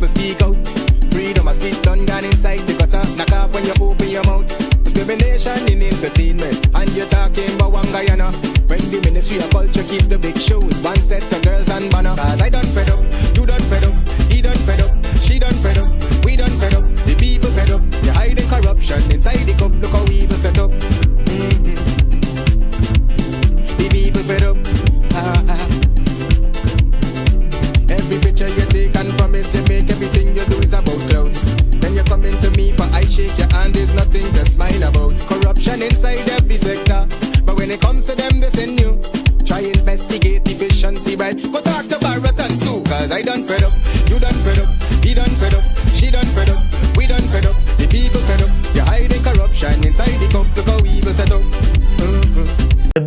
people speak out. Freedom of speech done gone inside the gutter. Knock off when you open your mouth. Discrimination in entertainment, and you're talking about one Guyana. When the Ministry of Culture keep the big shows, one set of girls and banner. Cause I done fed up, you done fed up, he done fed up, she done fed up, we done fed up, the people fed up. You're hiding corruption inside the cup, look how evil set up. The people fed up. Every picture you take and promise you make, everything you do is about clouds. Then you come into me for I shake your hand, there's nothing to smile about. Corruption inside every sector, but when it comes to them they send you. Try investigate efficiency, right? Go talk to Barretons too. Cause I done fed up, you done fed up, he done fed up, she done fed up, we done fed up, the people fed up. You're hiding corruption inside the cup, look how evil set up.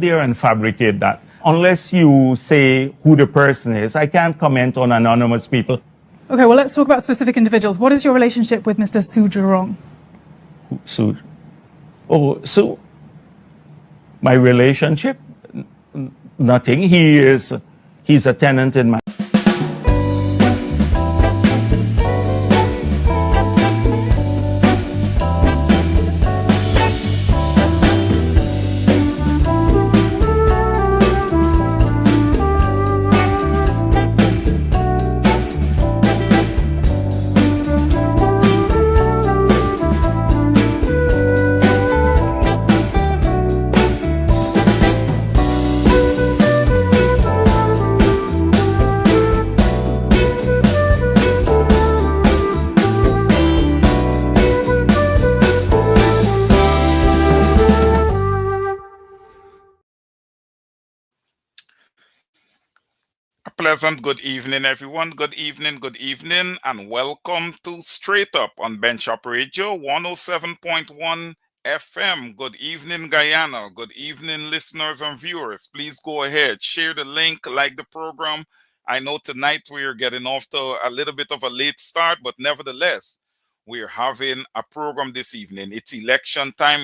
There and fabricate that. Unless you say who the person is, I can't comment on anonymous people. Okay, well, let's talk about specific individuals. What is your relationship with Mr. Su Jurong? Su? Oh, Su? My relationship? Nothing. He's a tenant in my... Pleasant good evening, everyone. Good evening, and welcome to Straight Up on Bench Up Radio 107.1 FM. Good evening, Guyana. Good evening, listeners and viewers. Please go ahead, share the link, like the program. I know tonight we are getting off to a little bit of a late start, but nevertheless, we're having a program this evening. It's election time.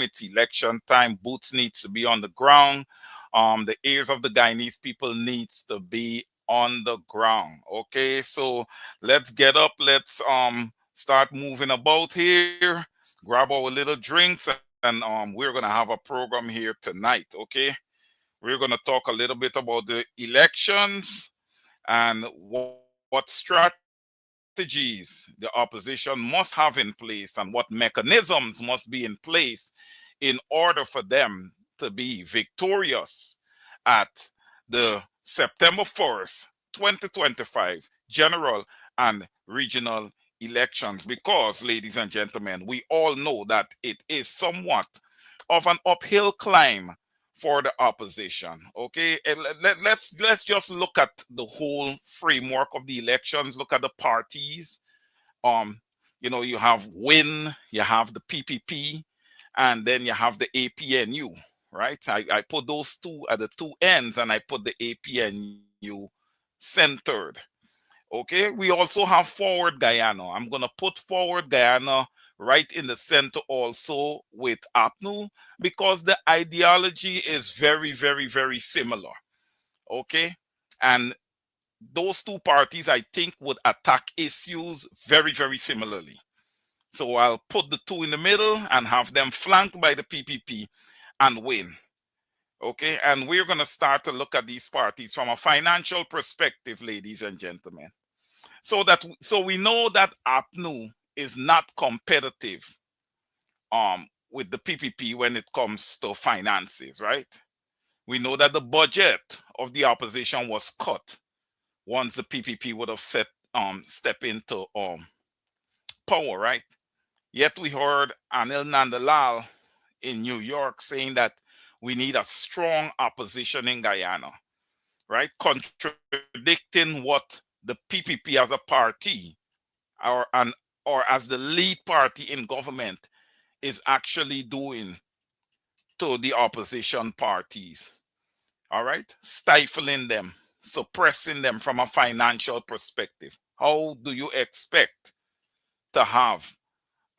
Boots needs to be on the ground. The ears of the Guyanese people needs to be on the ground. Okay, so let's get up. Let's start moving about here. Grab our little drinks, and we're gonna have a program here tonight. Okay, we're gonna talk a little bit about the elections and what strategies the opposition must have in place and what mechanisms must be in place in order for them to be victorious at the September 1st, 2025 general and regional elections. Because, ladies and gentlemen, we all know that it is somewhat of an uphill climb for the opposition. Okay, let's just look at the whole framework of the elections. Look at the parties. You have WIN, you have the PPP, and then you have the APNU. Right, I put those two at the two ends, and I put the APNU centered. Okay, we also have Forward Guyana. I'm gonna put Forward Guyana right in the center also with APNU, because the ideology is very, very, very similar. Okay, and those two parties, I think, would attack issues very, very similarly. So I'll put the two in the middle and have them flanked by the PPP and WIN. Okay, and we're going to start to look at these parties from a financial perspective, ladies and gentlemen. So we know that APNU is not competitive with the PPP when it comes to finances, right? We know that the budget of the opposition was cut once the PPP would have step into power, right? Yet we heard Anil Nandalal in New York saying that we need a strong opposition in Guyana, right? Contradicting what the PPP as a party or as the lead party in government is actually doing to the opposition parties. All right? Stifling them, suppressing them from a financial perspective. How do you expect to have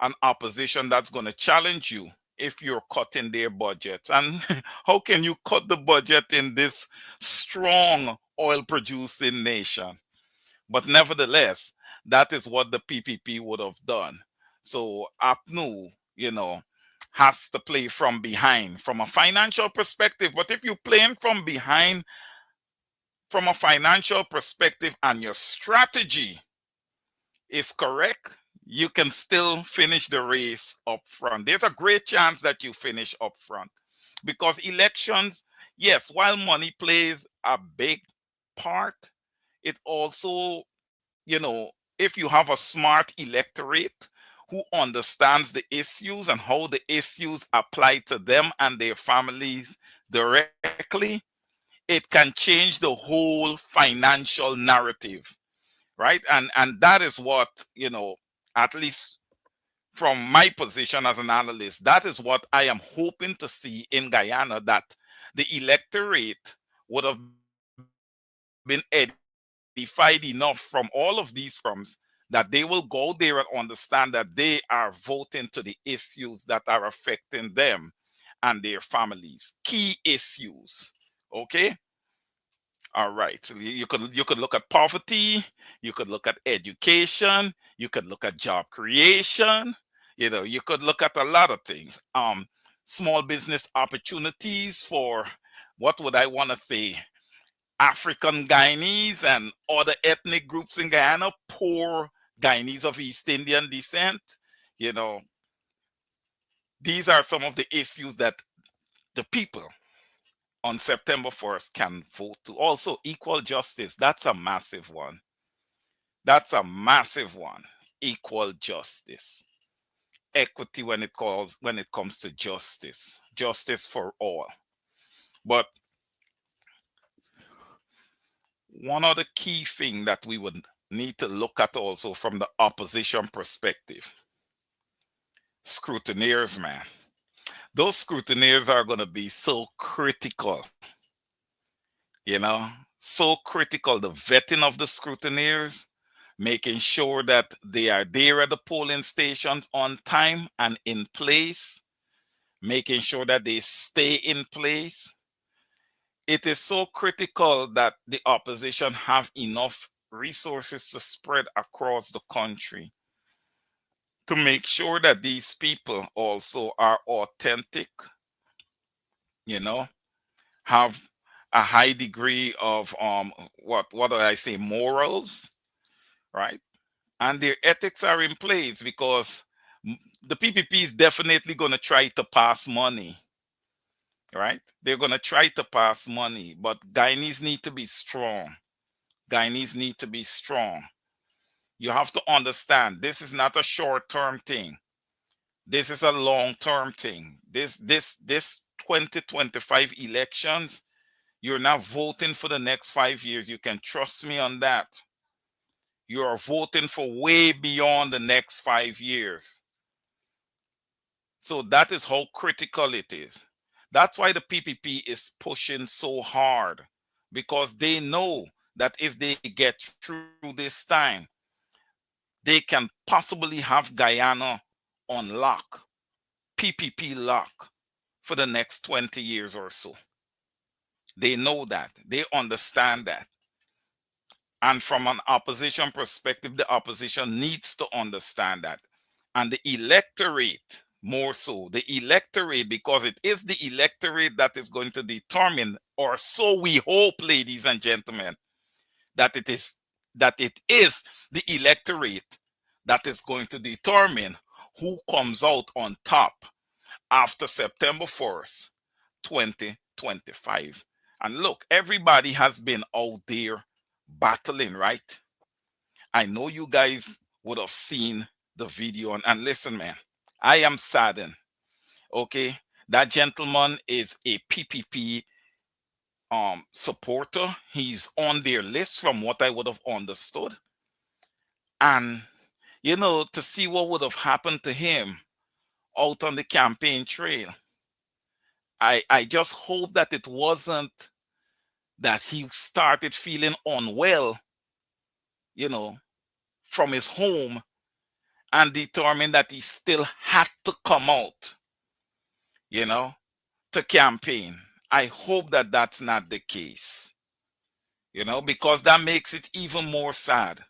an opposition that's going to challenge you if you're cutting their budgets? And how can you cut the budget in this strong oil producing nation? But nevertheless, that is what the PPP would have done. So APNU, has to play from behind from a financial perspective. But if you're playing from behind from a financial perspective and your strategy is correct, you can still finish the race up front. There's a great chance that you finish up front, because elections, yes, while money plays a big part, it also, if you have a smart electorate who understands the issues and how the issues apply to them and their families directly, it can change the whole financial narrative, right? And that is what, at least from my position as an analyst, that is what I am hoping to see in Guyana, that the electorate would have been edified enough from all of these forums that they will go there and understand that they are voting to the issues that are affecting them and their families. Key issues. Okay? All right. So you could look at poverty, you could look at education, you could look at job creation, you could look at a lot of things. Small business opportunities for, what would I want to say, African Guyanese and other ethnic groups in Guyana, poor Guyanese of East Indian descent. These are some of the issues that the people on September 1st can vote to. Also, equal justice. That's a massive one. That's a massive one. Equal justice. Equity when it comes to justice. Justice for all. But one other key thing that we would need to look at also from the opposition perspective. Scrutineers, man. Those scrutineers are going to be so critical. So critical. The vetting of the scrutineers, making sure that they are there at the polling stations on time and in place, making sure that they stay in place. It is so critical that the opposition have enough resources to spread across the country to make sure that these people also are authentic, have a high degree of what do I say, morals, right? And their ethics are in place, because the PPP is definitely going to try to pass money, right? They're going to try to pass money, but Guyanese need to be strong. Guyanese need to be strong. You have to understand, this is not a short-term thing. This is a long-term thing. This 2025 elections, you're not voting for the next 5 years. You can trust me on that. You are voting for way beyond the next 5 years. So that is how critical it is. That's why the PPP is pushing so hard, because they know that if they get through this time, they can possibly have Guyana on lock, PPP lock, for the next 20 years or so. They know that. They understand that. And from an opposition perspective, the opposition needs to understand that. And the electorate, more so, the electorate, because it is the electorate that is going to determine, or so we hope, ladies and gentlemen, that it is the electorate that is going to determine who comes out on top after September 1st, 2025. And look, everybody has been out there battling, right? I know you guys would have seen the video, and listen, man, I am saddened. Okay, that gentleman is a PPP supporter. He's on their list from what I would have understood. And to see what would have happened to him out on the campaign trail, I just hope that it wasn't that he started feeling unwell, from his home, and determined that he still had to come out, to campaign. I hope that that's not the case, because that makes it even more sad.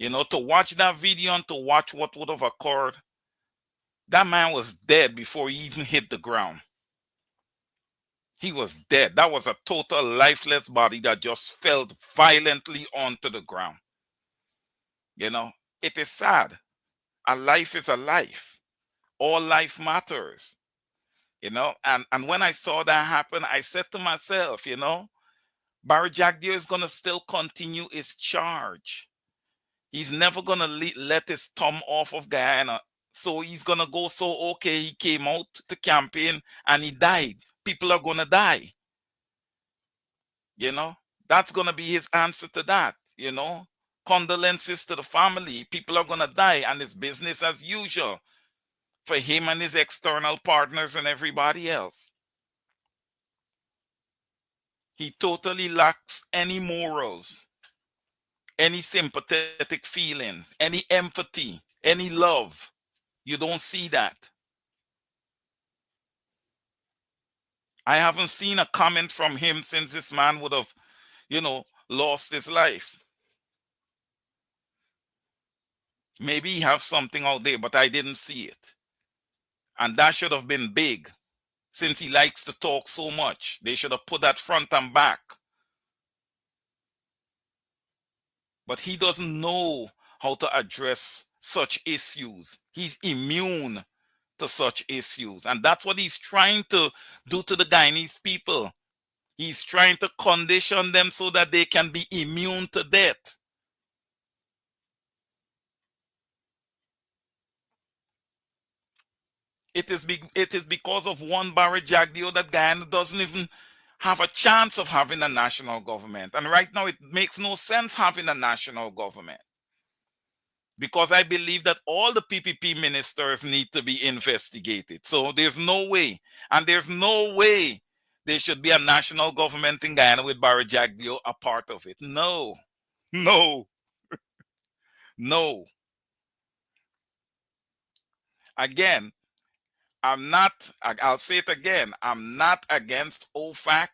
To watch that video and to watch what would have occurred, that man was dead before he even hit the ground. He was dead. That was a total lifeless body that just fell violently onto the ground. It is sad. A life is a life. All life matters. And when I saw that happen, I said to myself, Barry Jagdeo is going to still continue his charge. He's never going to let his thumb off of Guyana. So he's going to go, okay, he came out to campaign and he died. People are going to die. That's going to be his answer to that. Condolences to the family. People are going to die, and it's business as usual for him and his external partners and everybody else. He totally lacks any morals, any sympathetic feelings, any empathy, any love. You don't see that. I haven't seen a comment from him since this man would have, lost his life. Maybe he has something out there, but I didn't see it. And that should have been big. Since he likes to talk so much, they should have put that front and back. But he doesn't know how to address such issues. He's immune to such issues. And that's what he's trying to do to the Guyanese people. He's trying to condition them so that they can be immune to death. It is because of one Barry Jagdeo that Guyana doesn't even have a chance of having a national government. And right now, it makes no sense having a national government. Because I believe that all the PPP ministers need to be investigated. So there's no way. And there's no way there should be a national government in Guyana with Barry Jagdeo a part of it. No. No. No. Again, I'll say it again, I'm not against OFAC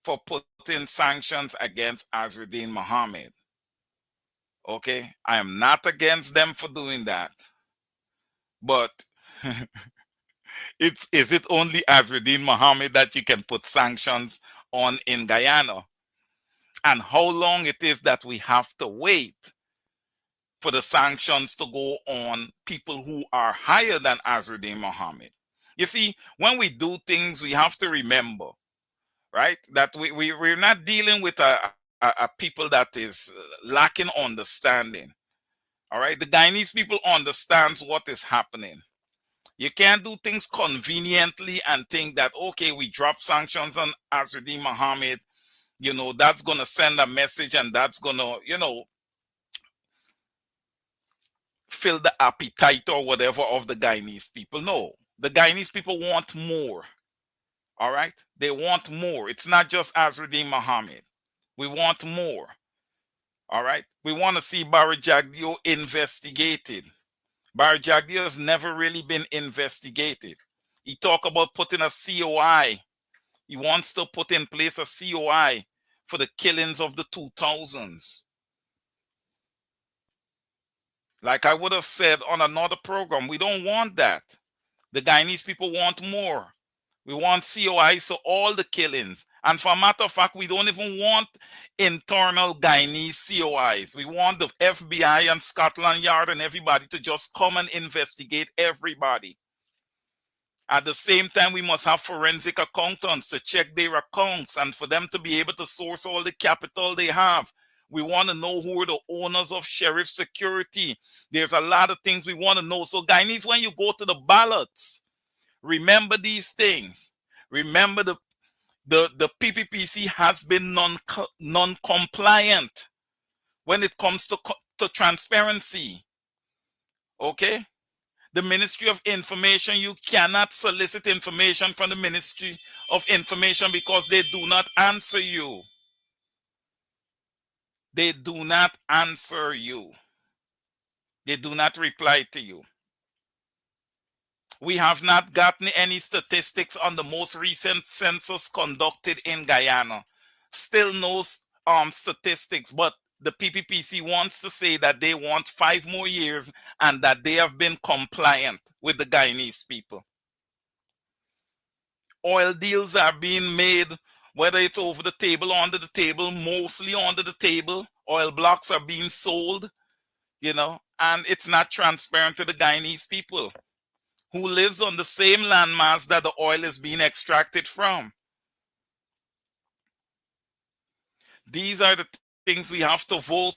for putting sanctions against Azruddin Mohammed. Okay? I am not against them for doing that. But is it only Azruddin Mohammed that you can put sanctions on in Guyana? And how long it is that we have to wait for the sanctions to go on people who are higher than Azruddin Mohammed? You see, when we do things, we have to remember, right, that we're not dealing with a people that is lacking understanding. All right, the Guyanese people understands what is happening. You can't do things conveniently and think that, okay, we drop sanctions on Azruddin Mohammed, that's going to send a message and that's going to, fill the appetite or whatever of the Guyanese people. No, the Guyanese people want more. All right? They want more. It's not just Azruddin Mohammed. We want more. All right? We want to see Barry Jagdeo investigated. Barry Jagdeo has never really been investigated. He talked about putting a COI. He wants to put in place a COI for the killings of the 2000s. Like I would have said on another program, we don't want that. The Guyanese people want more. We want COI, so all the killings. And for a matter of fact, we don't even want internal Guyanese COIs. We want the FBI and Scotland Yard and everybody to just come and investigate everybody. At the same time, we must have forensic accountants to check their accounts and for them to be able to source all the capital they have. We want to know who are the owners of Sheriff Security. There's a lot of things we want to know. So, Guyanese, when you go to the ballots, remember these things. Remember the PPPC has been non-compliant when it comes to transparency. Okay? The Ministry of Information, you cannot solicit information from the Ministry of Information because they do not answer you. They do not answer you. They do not reply to you. We have not gotten any statistics on the most recent census conducted in Guyana. Still no statistics, but the PPPC wants to say that they want 5 more years and that they have been compliant with the Guyanese people. Oil deals are being made, whether it's over the table or under the table, mostly under the table. Oil blocks are being sold, and it's not transparent to the Guyanese people who lives on the same landmass that the oil is being extracted from. These are the things we have to vote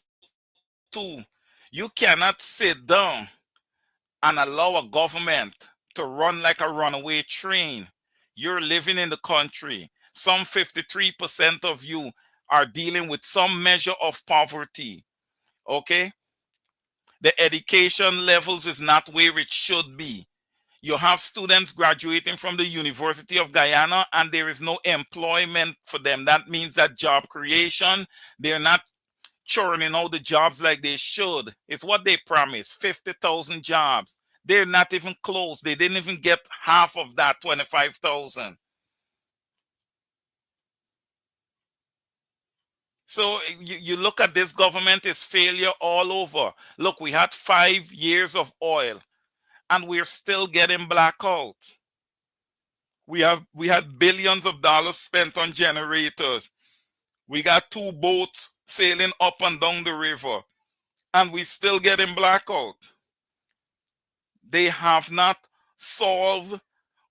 to. You cannot sit down and allow a government to run like a runaway train. You're living in the country. Some 53% of you are dealing with some measure of poverty. Okay? The education levels is not where it should be. You have students graduating from the University of Guyana and there is no employment for them. That means that job creation, they're not churning out the jobs like they should. It's what they promised, 50,000 jobs. They're not even close. They didn't even get half of that, 25,000. So you look at this government, it's failure all over. Look, we had 5 years of oil and we're still getting blackouts. We had billions of dollars spent on generators. We got 2 boats sailing up and down the river and we still getting blackout. They have not solved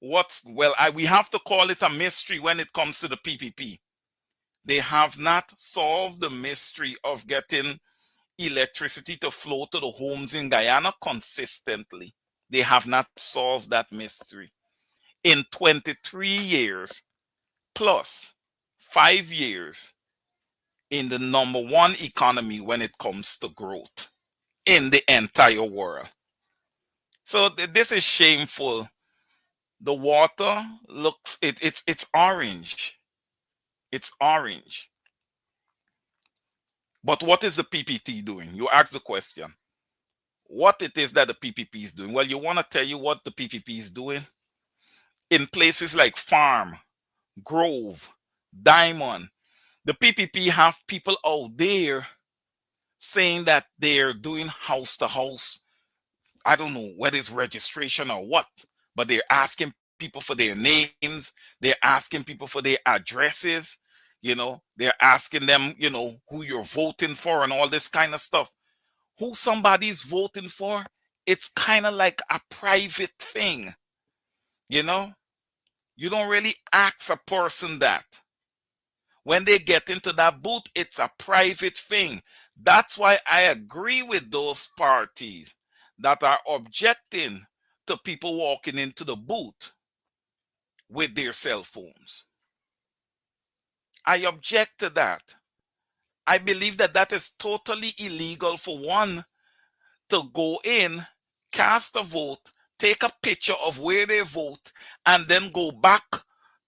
we have to call it a mystery when it comes to the PPP. They have not solved the mystery of getting electricity to flow to the homes in Guyana consistently. They have not solved that mystery. In 23 years plus 5 years in the number 1 economy when it comes to growth in the entire world. So this is shameful. The water looks, it's orange. It's orange. But what is the PPP doing? You ask the question. What it is that the PPP is doing? Well, you want to tell you what the PPP is doing? In places like Farm, Grove, Diamond, the PPP have people out there saying that they're doing house to house. I don't know whether it's registration or what, but they're asking people for their names. They're asking people for their addresses. They're asking them, who you're voting for and all this kind of stuff. Who somebody's voting for, it's kind of like a private thing. You don't really ask a person that. When they get into that booth, it's a private thing. That's why I agree with those parties that are objecting to people walking into the booth with their cell phones. I object to that. I believe that that is totally illegal for one to go in, cast a vote, take a picture of where they vote, and then go back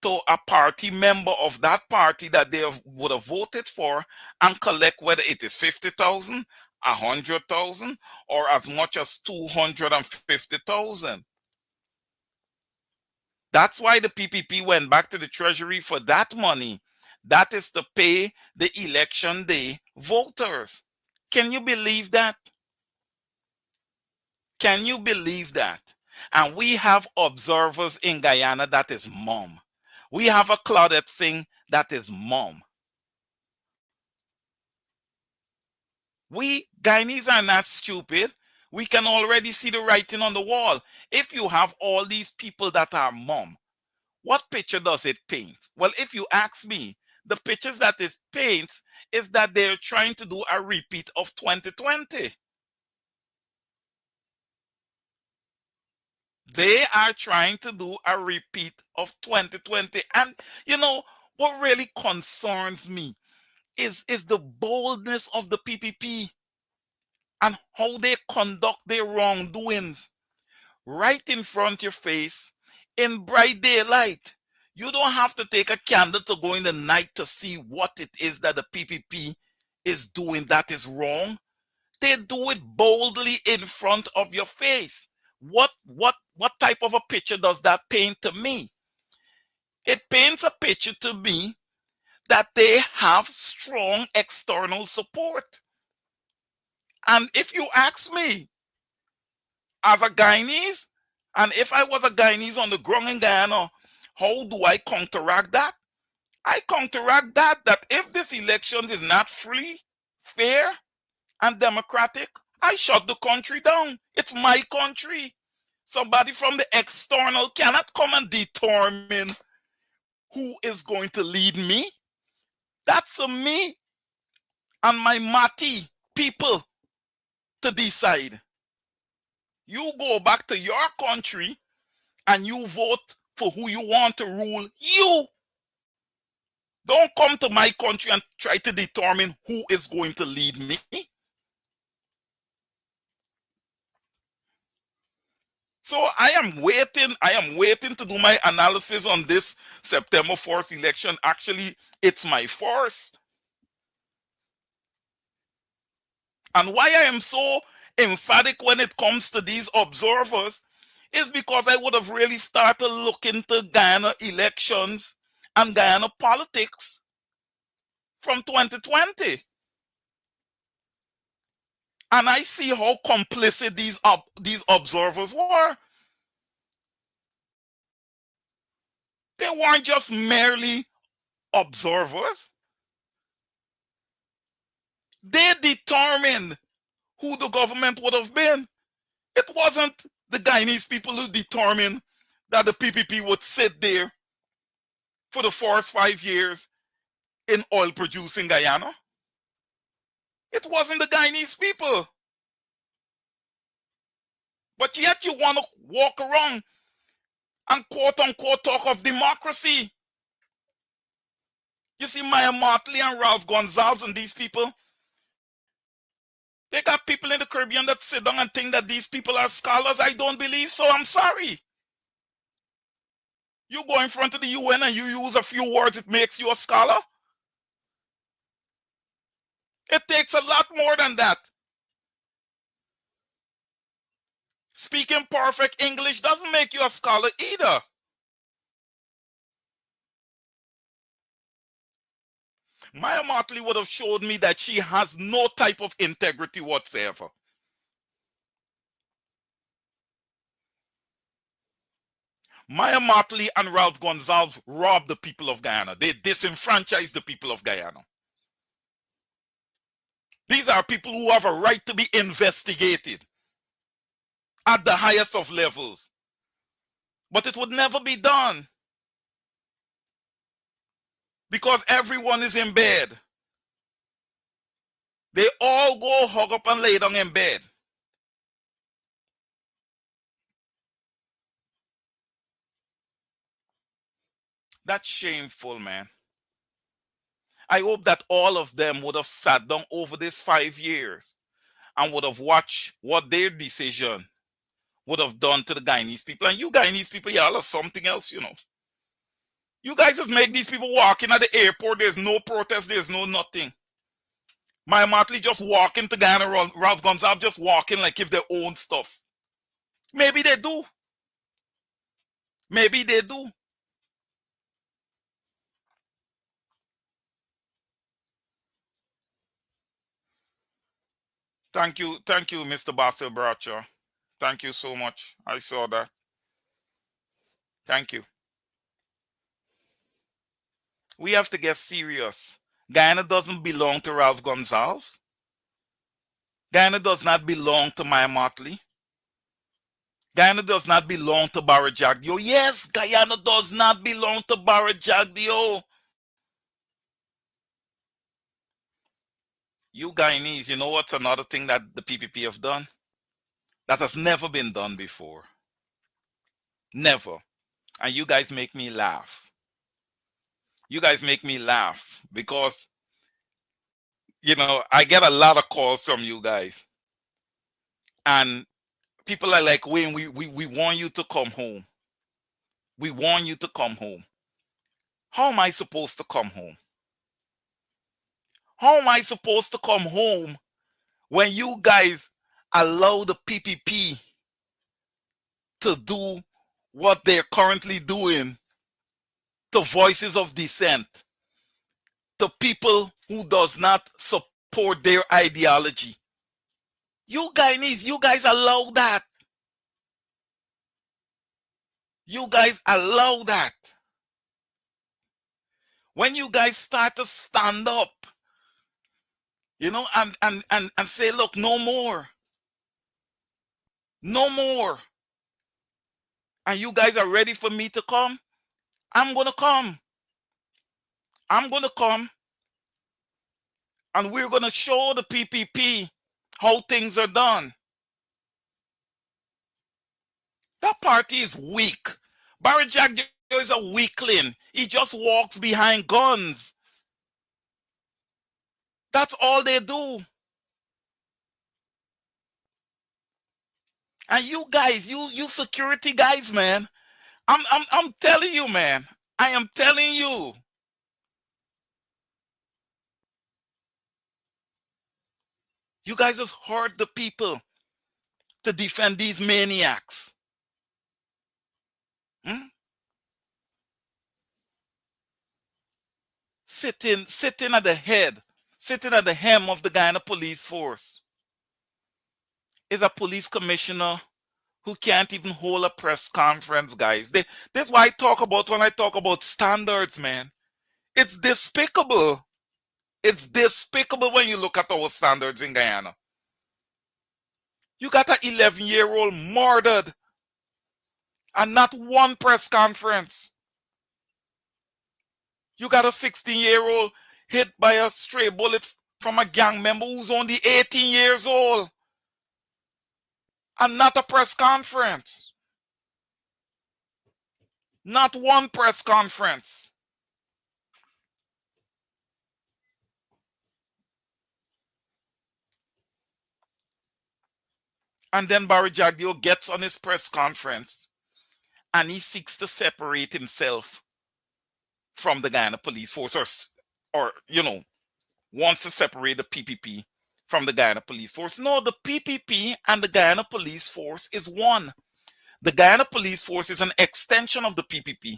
to a party member of that party that they would have voted for and collect whether it is 50,000, 100,000, or as much as 250,000. That's why the PPP went back to the Treasury for that money. That is to pay the election day voters. Can you believe that? Can you believe that? And we have observers in Guyana that is mum. We have a Claudette Singh that is mum. We Guyanese are not stupid. We can already see the writing on the wall. If you have all these people that are mum, what picture does it paint? Well, if you ask me, the pictures that it paints is that they're trying to do a repeat of 2020. They are trying to do a repeat of 2020. And what really concerns me is the boldness of the PPP and how they conduct their wrongdoings right in front of your face in bright daylight. You don't have to take a candle to go in the night to see what it is that the PPP is doing that is wrong. They do it boldly in front of your face. What type of a picture does that paint to me? It paints a picture to me that they have strong external support. And if you ask me, as a Guyanese, and if I was a Guyanese on the ground in Guyana, how do I counteract that? I counteract that if this election is not free, fair, and democratic, I shut the country down. It's my country. Somebody from the external cannot come and determine who is going to lead me. That's a me and my Mati people to decide. You go back to your country and you vote for who you want to rule you. Don't come to my country and try to determine who is going to lead me. So I am waiting to do my analysis on this September 4th election. Actually, it's my first. And why I am so emphatic when it comes to these observers is because I would have really started looking to Guyana elections and Guyana politics from 2020. And I see how complicit these observers were. They weren't just merely observers. They determined who the government would have been. It wasn't the Guyanese people who determined that the PPP would sit there for the first 5 years in oil-producing Guyana. It wasn't the Guyanese people. But yet you want to walk around and quote-unquote talk of democracy. You see, Maya Motley and Ralph Gonsalves and these people, they got people in the Caribbean that sit down and think that these people are scholars. I don't believe so. I'm sorry. You go in front of the UN and you use a few words, it makes you a scholar. It takes a lot more than that. Speaking perfect English doesn't make you a scholar either. Maya Motley would have showed me that she has no type of integrity whatsoever. Maya Motley and Ralph Gonsalves robbed the people of Guyana. They disenfranchised the people of Guyana. These are people who have a right to be investigated at the highest of levels. But it would never be done because everyone is in bed. They all go hug up and lay down in bed. That's shameful, man. I hope that all of them would have sat down over these 5 years and would have watched what their decision would have done to the Guyanese people. And you Guyanese people, y'all are something else, you know. You guys just make these people walk in at the airport. There's no protest. There's no nothing. Maya Motley just walking to Guyana. Ralph Gonsalves just walking like if they own stuff. Maybe they do. Maybe they do. Thank you, Mr. Basil Bradshaw. Thank you so much. I saw that. Thank you. We have to get serious. Guyana doesn't belong to Ralph Gonsalves. Guyana does not belong to Maya Motley. Guyana does not belong to Barra Jagdeo. Yes, Guyana does not belong to Barra Jagdeo. You Guyanese, you know what's another thing that the PPP have done? That has never been done before. Never. And you guys make me laugh. You guys make me laugh because, you know, I get a lot of calls from you guys. And people are like, Wayne, we want you to come home. We want you to come home. How am I supposed to come home? How am I supposed to come home when you guys allow the PPP to do what they're currently doing to voices of dissent, to people who does not support their ideology? You Guyanese, you guys allow that. You guys allow that. When you guys start to stand up, and say, look, no more. No more. And you guys are ready for me to come, I'm going to come. I'm going to come. And we're going to show the PPP how things are done. That party is weak. Barry Jagger is a weakling. He just walks behind guns. That's all they do. And you guys, you security guys, man. I'm telling you, man. I am telling you. You guys just hurt the people to defend these maniacs. Sitting at the head, sitting at the hem of the Guyana police force is a police commissioner who can't even hold a press conference, guys. That's why I talk about when I talk about standards, man. It's despicable. It's despicable when you look at our standards in Guyana. You got an 11-year-old murdered and not one press conference. You got a 16-year-old hit by a stray bullet from a gang member who's only 18 years old and not a press conference. Not one press conference. And then Barry Jagdeo gets on his press conference and he seeks to separate himself from the Guyana police force, or wants to separate the PPP from the Guyana police force. No, the PPP and the Guyana police force is one. The Guyana police force is an extension of the PPP.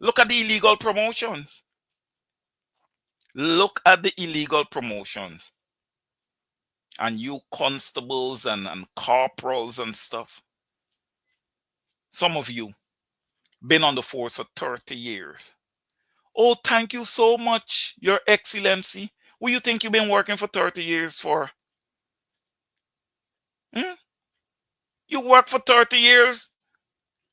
Look at the illegal promotions. Look at the illegal promotions. And you constables and corporals and stuff. Some of you been on the force for 30 years. Oh, thank you so much, Your Excellency. What do you think you've been working for 30 years for? You work for 30 years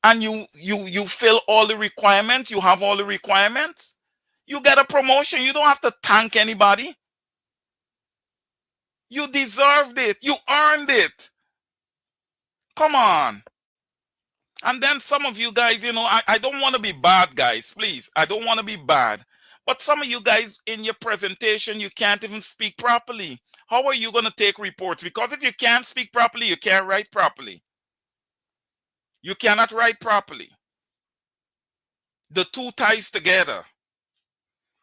and you fill all the requirements. You have all the requirements. You get a promotion. You don't have to thank anybody. You deserved it. You earned it. Come on. And then some of you guys, I don't want to be bad, guys. Please, I don't want to be bad. But some of you guys in your presentation, you can't even speak properly. How are you going to take reports? Because if you can't speak properly, you can't write properly. You cannot write properly. The two ties together.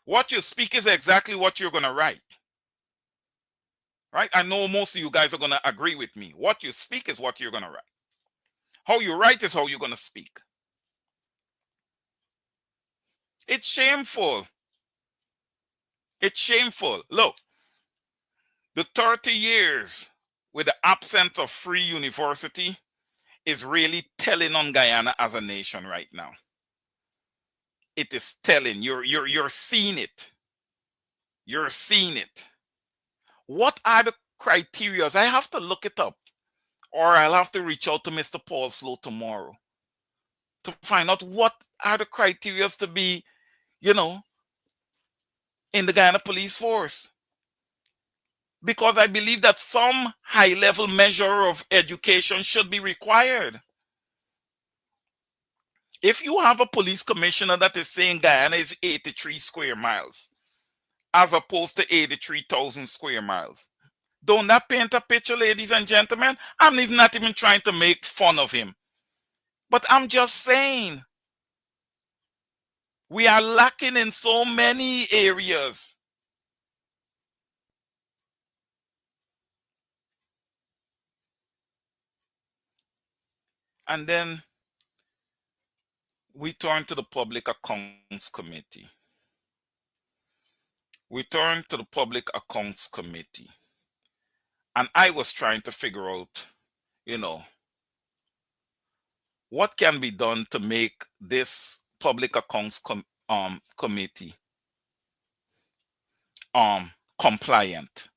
What you speak is exactly what you're going to write. Right? I know most of you guys are going to agree with me. What you speak is what you're going to write. How you write is how you're going to speak. It's shameful. It's shameful. Look, the 30 years with the absence of free university is really telling on Guyana as a nation right now. It is telling. You're seeing it. You're seeing it. What are the criteria? I have to look it up. Or I'll have to reach out to Mr. Paul Slow tomorrow to find out what are the criteria to be, in the Guyana police force. Because I believe that some high-level measure of education should be required. If you have a police commissioner that is saying Guyana is 83 square miles, as opposed to 83,000 square miles, don't that paint a picture, ladies and gentlemen? I'm not even trying to make fun of him. But I'm just saying, we are lacking in so many areas. And then we turn to the Public Accounts Committee. And I was trying to figure out, what can be done to make this Public Accounts Committee compliant,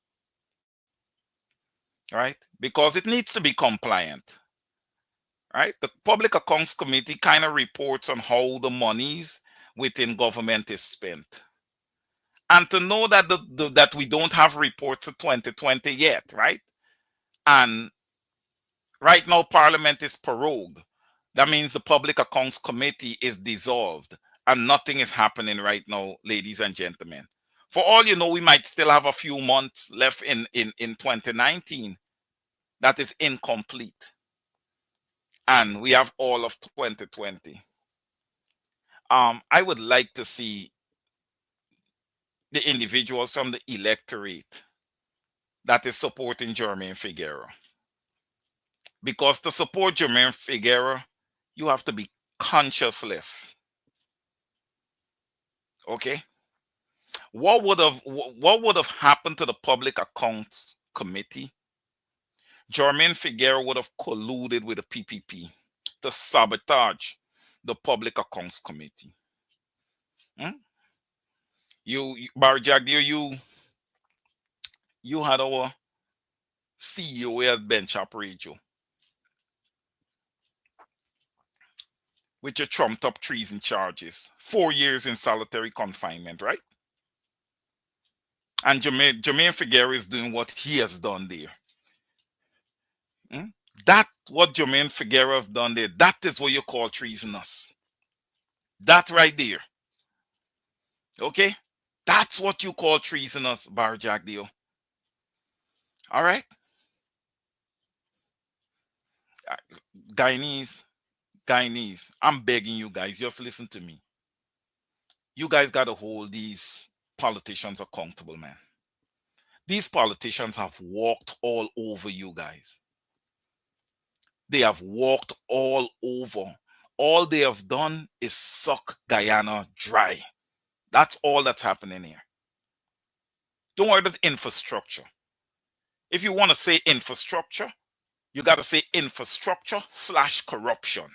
right? Because it needs to be compliant, right? The Public Accounts Committee kind of reports on how the monies within government is spent. And to know that that we don't have reports of 2020 yet, right? And right now, Parliament is prorogued. That means the Public Accounts Committee is dissolved and nothing is happening right now, ladies and gentlemen. For all you know, we might still have a few months left in 2019 that is incomplete. And we have all of 2020. I would like to see the individuals from the electorate that is supporting Jermaine Figueroa. Because to support Jermaine Figueroa, you have to be conscienceless. Okay? What would have happened to the Public Accounts Committee? Jermaine Figueroa would have colluded with the PPP to sabotage the Public Accounts Committee. Barry Jagdeo, you had our CEO at Benchop Radio with your trumped up treason charges, 4 years in solitary confinement, right? And Jermaine Figueroa is doing what he has done there. That what Jermaine Figueroa have done there, that is what you call treasonous. That right there. Okay? That's what you call treasonous, Barry Jagdeo. All right? Guyanese, I'm begging you guys, just listen to me. You guys got to hold these politicians accountable, man. These politicians have walked all over you guys. They have walked all over. All they have done is suck Guyana dry. That's all that's happening here. Don't worry about infrastructure. If you want to say infrastructure, you got to say infrastructure/corruption.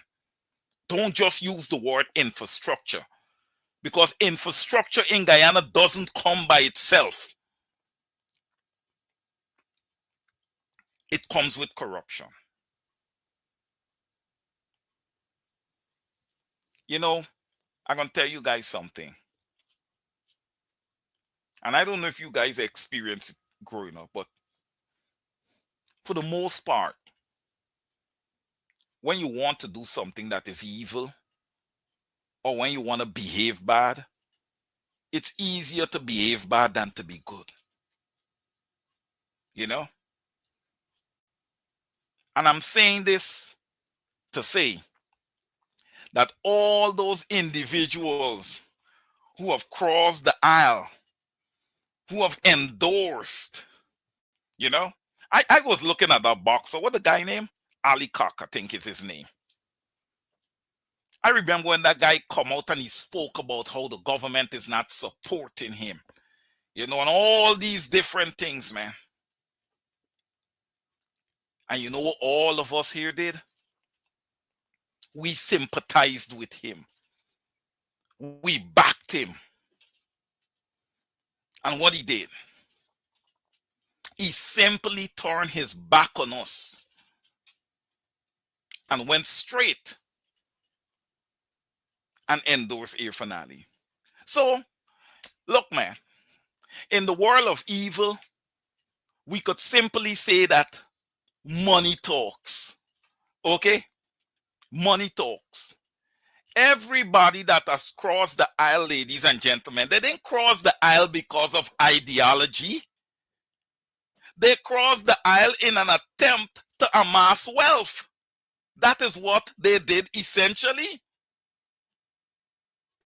Don't just use the word infrastructure, because infrastructure in Guyana doesn't come by itself. It comes with corruption. I'm going to tell you guys something. And I don't know if you guys experienced it growing up, but for the most part, when you want to do something that is evil, or when you want to behave bad, it's easier to behave bad than to be good. And I'm saying this to say that all those individuals who have crossed the aisle, who have endorsed, I was looking at that boxer, what the guy named? Ali Cock, I think is his name. I remember when that guy come out and he spoke about how the government is not supporting him, and all these different things, man. And you know what all of us here did? We sympathized with him. We backed him. And what he did, he simply turned his back on us and went straight and endorsed Irfaan Ali. So, look, man, in the world of evil, we could simply say that money talks. Okay? Money talks. Everybody that has crossed the aisle, ladies and gentlemen, they didn't cross the aisle because of ideology. They crossed the aisle in an attempt to amass wealth. That is what they did essentially.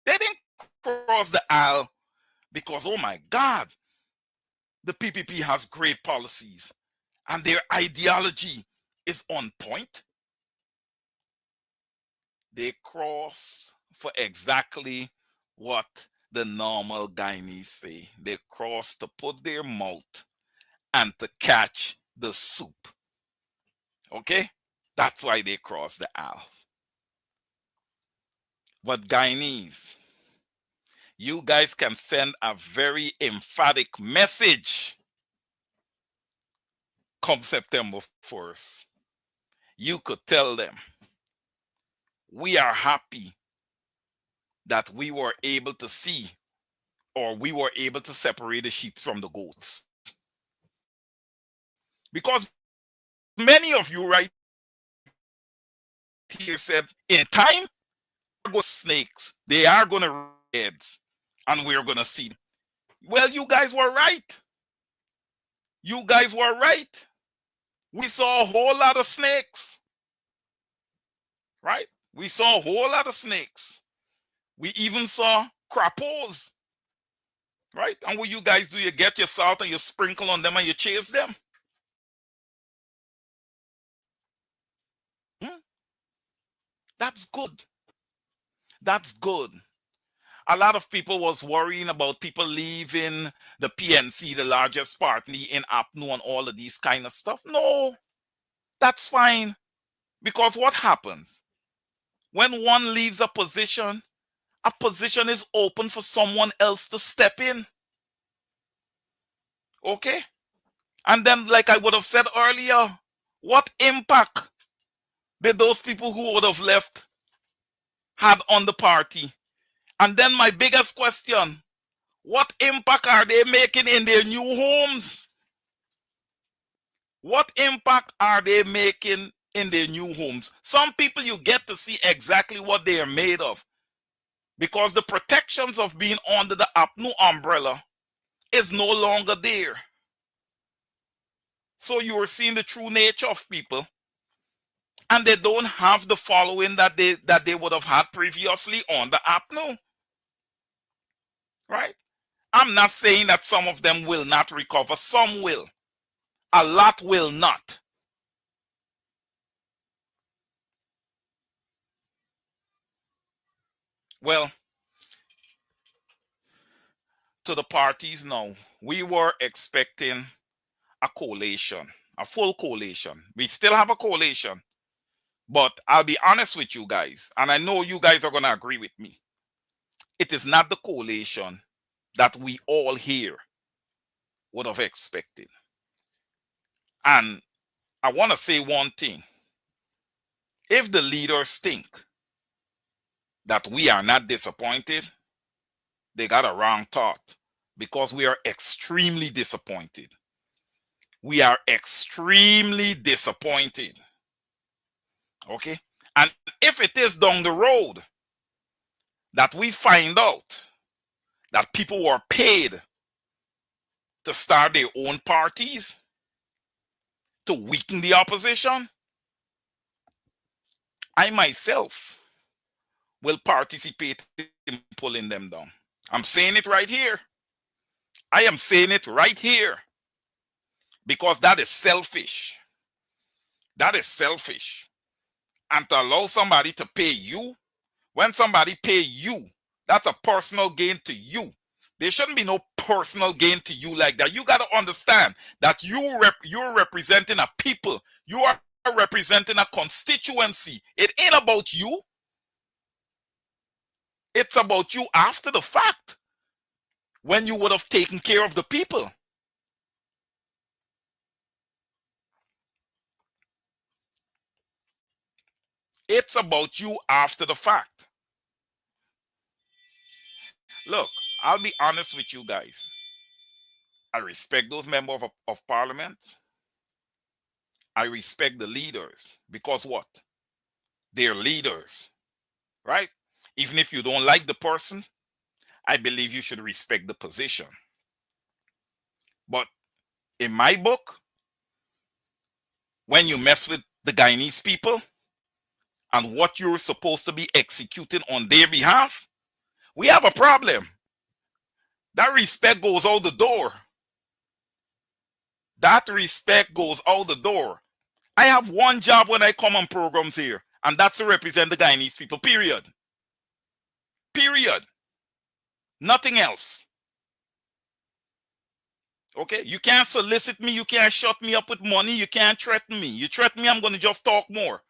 They didn't cross the aisle because, oh my God, the PPP has great policies and their ideology is on point. They cross for exactly what the normal Guyanese say. They cross to put their mouth and to catch the soup. Okay? That's why they cross the aisle. But Guyanese, you guys can send a very emphatic message come September 1st. You could tell them, we are happy that we were able to see, or we were able to separate the sheep from the goats. Because many of you right here said, in time, there are snakes. They are going to heads, and we're going to see them. Well, you guys were right. You guys were right. We saw a whole lot of snakes. Right? We saw a whole lot of snakes. We even saw crapos. Right? And what you guys do, you get your salt and you sprinkle on them and you chase them. That's good. That's good. A lot of people was worrying about people leaving the PNC, the largest party in APNU, and all of these kind of stuff. No, that's fine. Because what happens? When one leaves a position is open for someone else to step in. Okay? And then, like I would have said earlier, what impact did those people who would have left had on the party? And then my biggest question, what impact are they making in their new homes? What impact are they making in their new homes? Some people, you get to see exactly what they are made of, because the protections of being under the APNU umbrella is no longer there. So you are seeing the true nature of people, and they don't have the following that they would have had previously on the APNU. Right? I'm not saying that some of them will not recover. Some will. A lot will not. Well, to the parties now, we were expecting a coalition, a full coalition. We still have a coalition, but I'll be honest with you guys, and I know you guys are going to agree with me. It is not the coalition that we all here would have expected. And I want to say one thing. If the leaders think that we are not disappointed, they got a wrong thought, because we are extremely disappointed. We are extremely disappointed. Okay? And if it is down the road that we find out that people were paid to start their own parties to weaken the opposition, I myself will participate in pulling them down. I'm saying it right here. I am saying it right here, because that is selfish. That is selfish. And to allow somebody to pay you, when somebody pay you, that's a personal gain to you. There shouldn't be no personal gain to you like that. You got to understand that you're representing a people. You are representing a constituency. It ain't about you. It's about you after the fact, when you would have taken care of the people. It's about you after the fact. Look, I'll be honest with you guys. I respect those members of parliament. I respect the leaders, because what? They're leaders, right? Even if you don't like the person, I believe you should respect the position. But in my book, when you mess with the Guyanese people and what you're supposed to be executing on their behalf, we have a problem. That respect goes out the door. That respect goes out the door. I have one job when I come on programs here, and that's to represent the Guyanese people, period. Period. Nothing else. Okay, you can't solicit me, you can't shut me up with money, you can't threaten me. You threaten me, I'm going to just talk more.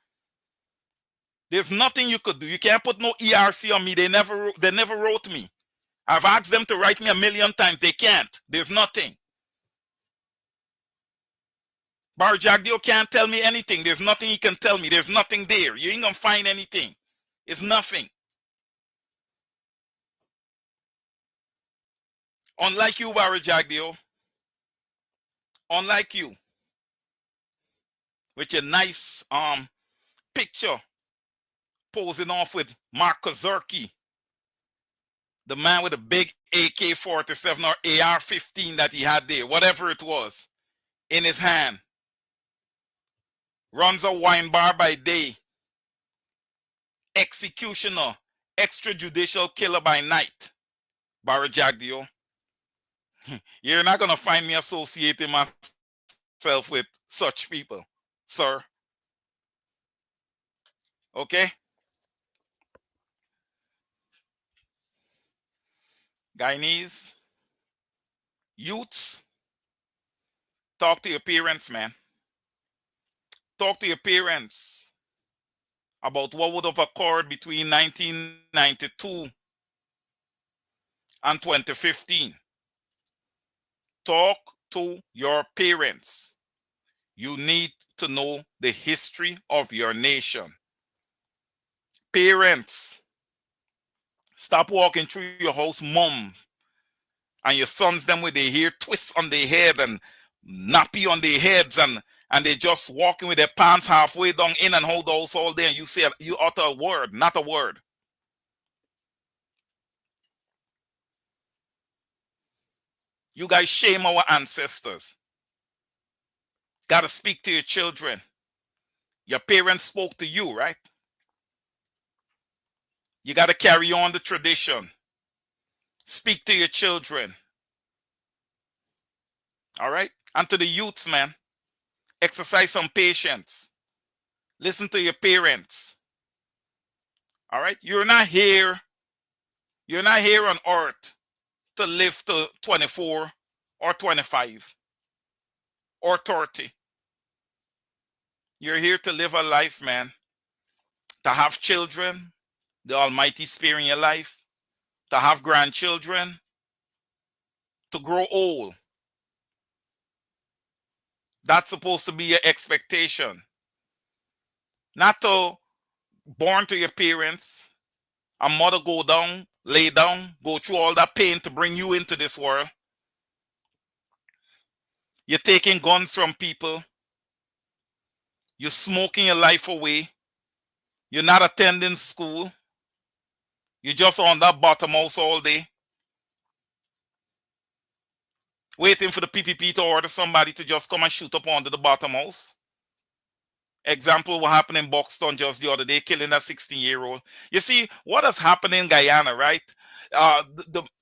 There's nothing you could do. You can't put no ERC on me. They never wrote me. I've asked them to write me 1,000,000 times. They can't. There's nothing. Barry Jagdeo can't tell me anything. There's nothing he can tell me. There's nothing there. You ain't gonna find anything. It's nothing. Unlike you, Barry Jagdeo. Unlike you. With your nice picture posing off with Mark Kozerki, the man with the big AK-47 or AR-15 that he had there, whatever it was, in his hand. Runs a wine bar by day. Executioner, extrajudicial killer by night. Barry Jagdeo. You're not going to find me associating myself with such people, sir. Okay? Guyanese, youths, talk to your parents, man. Talk to your parents about what would have occurred between 1992 and 2015. Talk to your parents. You need to know the history of your nation. Parents, stop walking through your house, mom, and your sons them with their hair twists on their head and nappy on their heads, and they just walking with their pants halfway down in and hold the house all day, and you say, you utter a word, not a word. You guys shame our ancestors. Got to speak to your children. Your parents spoke to you, right? You got to carry on the tradition. Speak to your children. All right? And to the youths, man, exercise some patience. Listen to your parents. All right? You're not here on earth to live to 24 or 25 or 30. You're here to live a life, man. To have children, the Almighty sparing your life. To have grandchildren. To grow old. That's supposed to be your expectation. Not to born to your parents, a mother go down, lay down, go through all that pain to bring you into this world. You're taking guns from people. You're smoking your life away. You're not attending school. You're just on that bottom house all day. Waiting for the PPP to order somebody to just come and shoot up onto the bottom house. Example, what happened in Buxton just the other day, killing a 16-year-old. You see, what has happened in Guyana, right?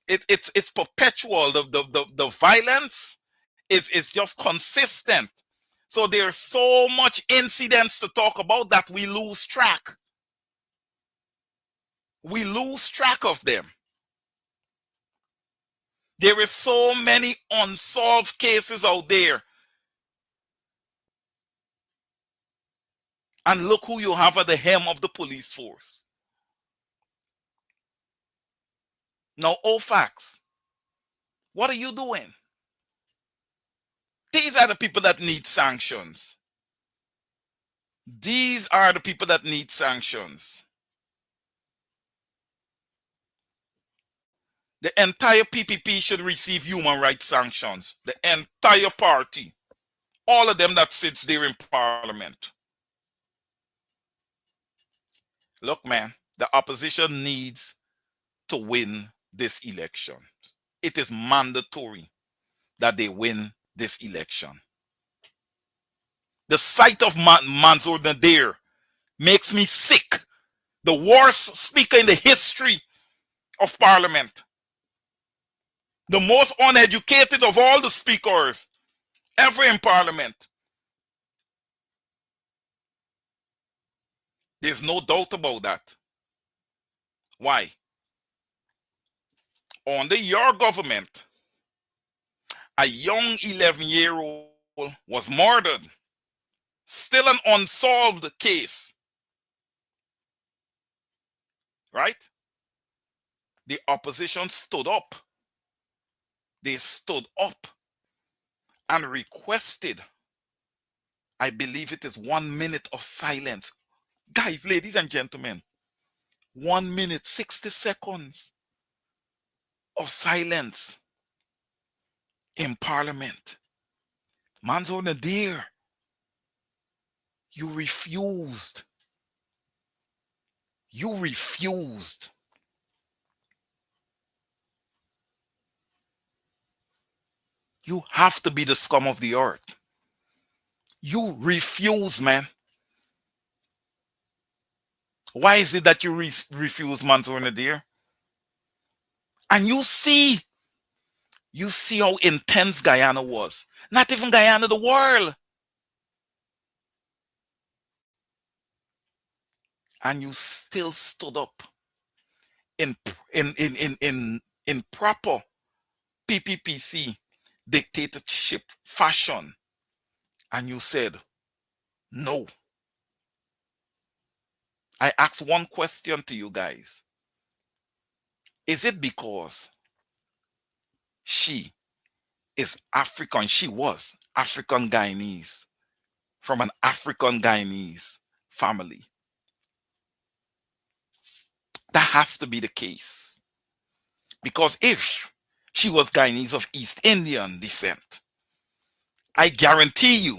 It's perpetual. The violence is just consistent. So there's so much incidents to talk about that we lose track. We lose track of them. There is so many unsolved cases out there. And look who you have at the helm of the police force. Now, OFAC, what are you doing? These are the people that need sanctions. These are the people that need sanctions. The entire PPP should receive human rights sanctions. The entire party. All of them that sits there in parliament. Look, man, the opposition needs to win this election. It is mandatory that they win this election. The sight of Mansour Nadir makes me sick. The worst speaker in the history of parliament. The most uneducated of all the speakers ever in parliament. There's no doubt about that. Why? Under your government, a young 11-year-old was murdered. Still an unsolved case. Right? The opposition stood up. They stood up and requested, I believe it is 1 minute of silence. Guys, ladies and gentlemen, 1 minute, 60 seconds of silence in Parliament. Manzo Nadir, you refused. You refused. You have to be the scum of the earth. You refuse, man. Why is it that you refuse, Mansour Nadir? And you see how intense Guyana was. Not even Guyana, the world. And you still stood up in proper PPPC dictatorship fashion. And you said, no. I asked one question to you guys. Is it because she is African? She was African Guyanese, from an African Guyanese family. That has to be the case. Because if she was Guyanese of East Indian descent, I guarantee you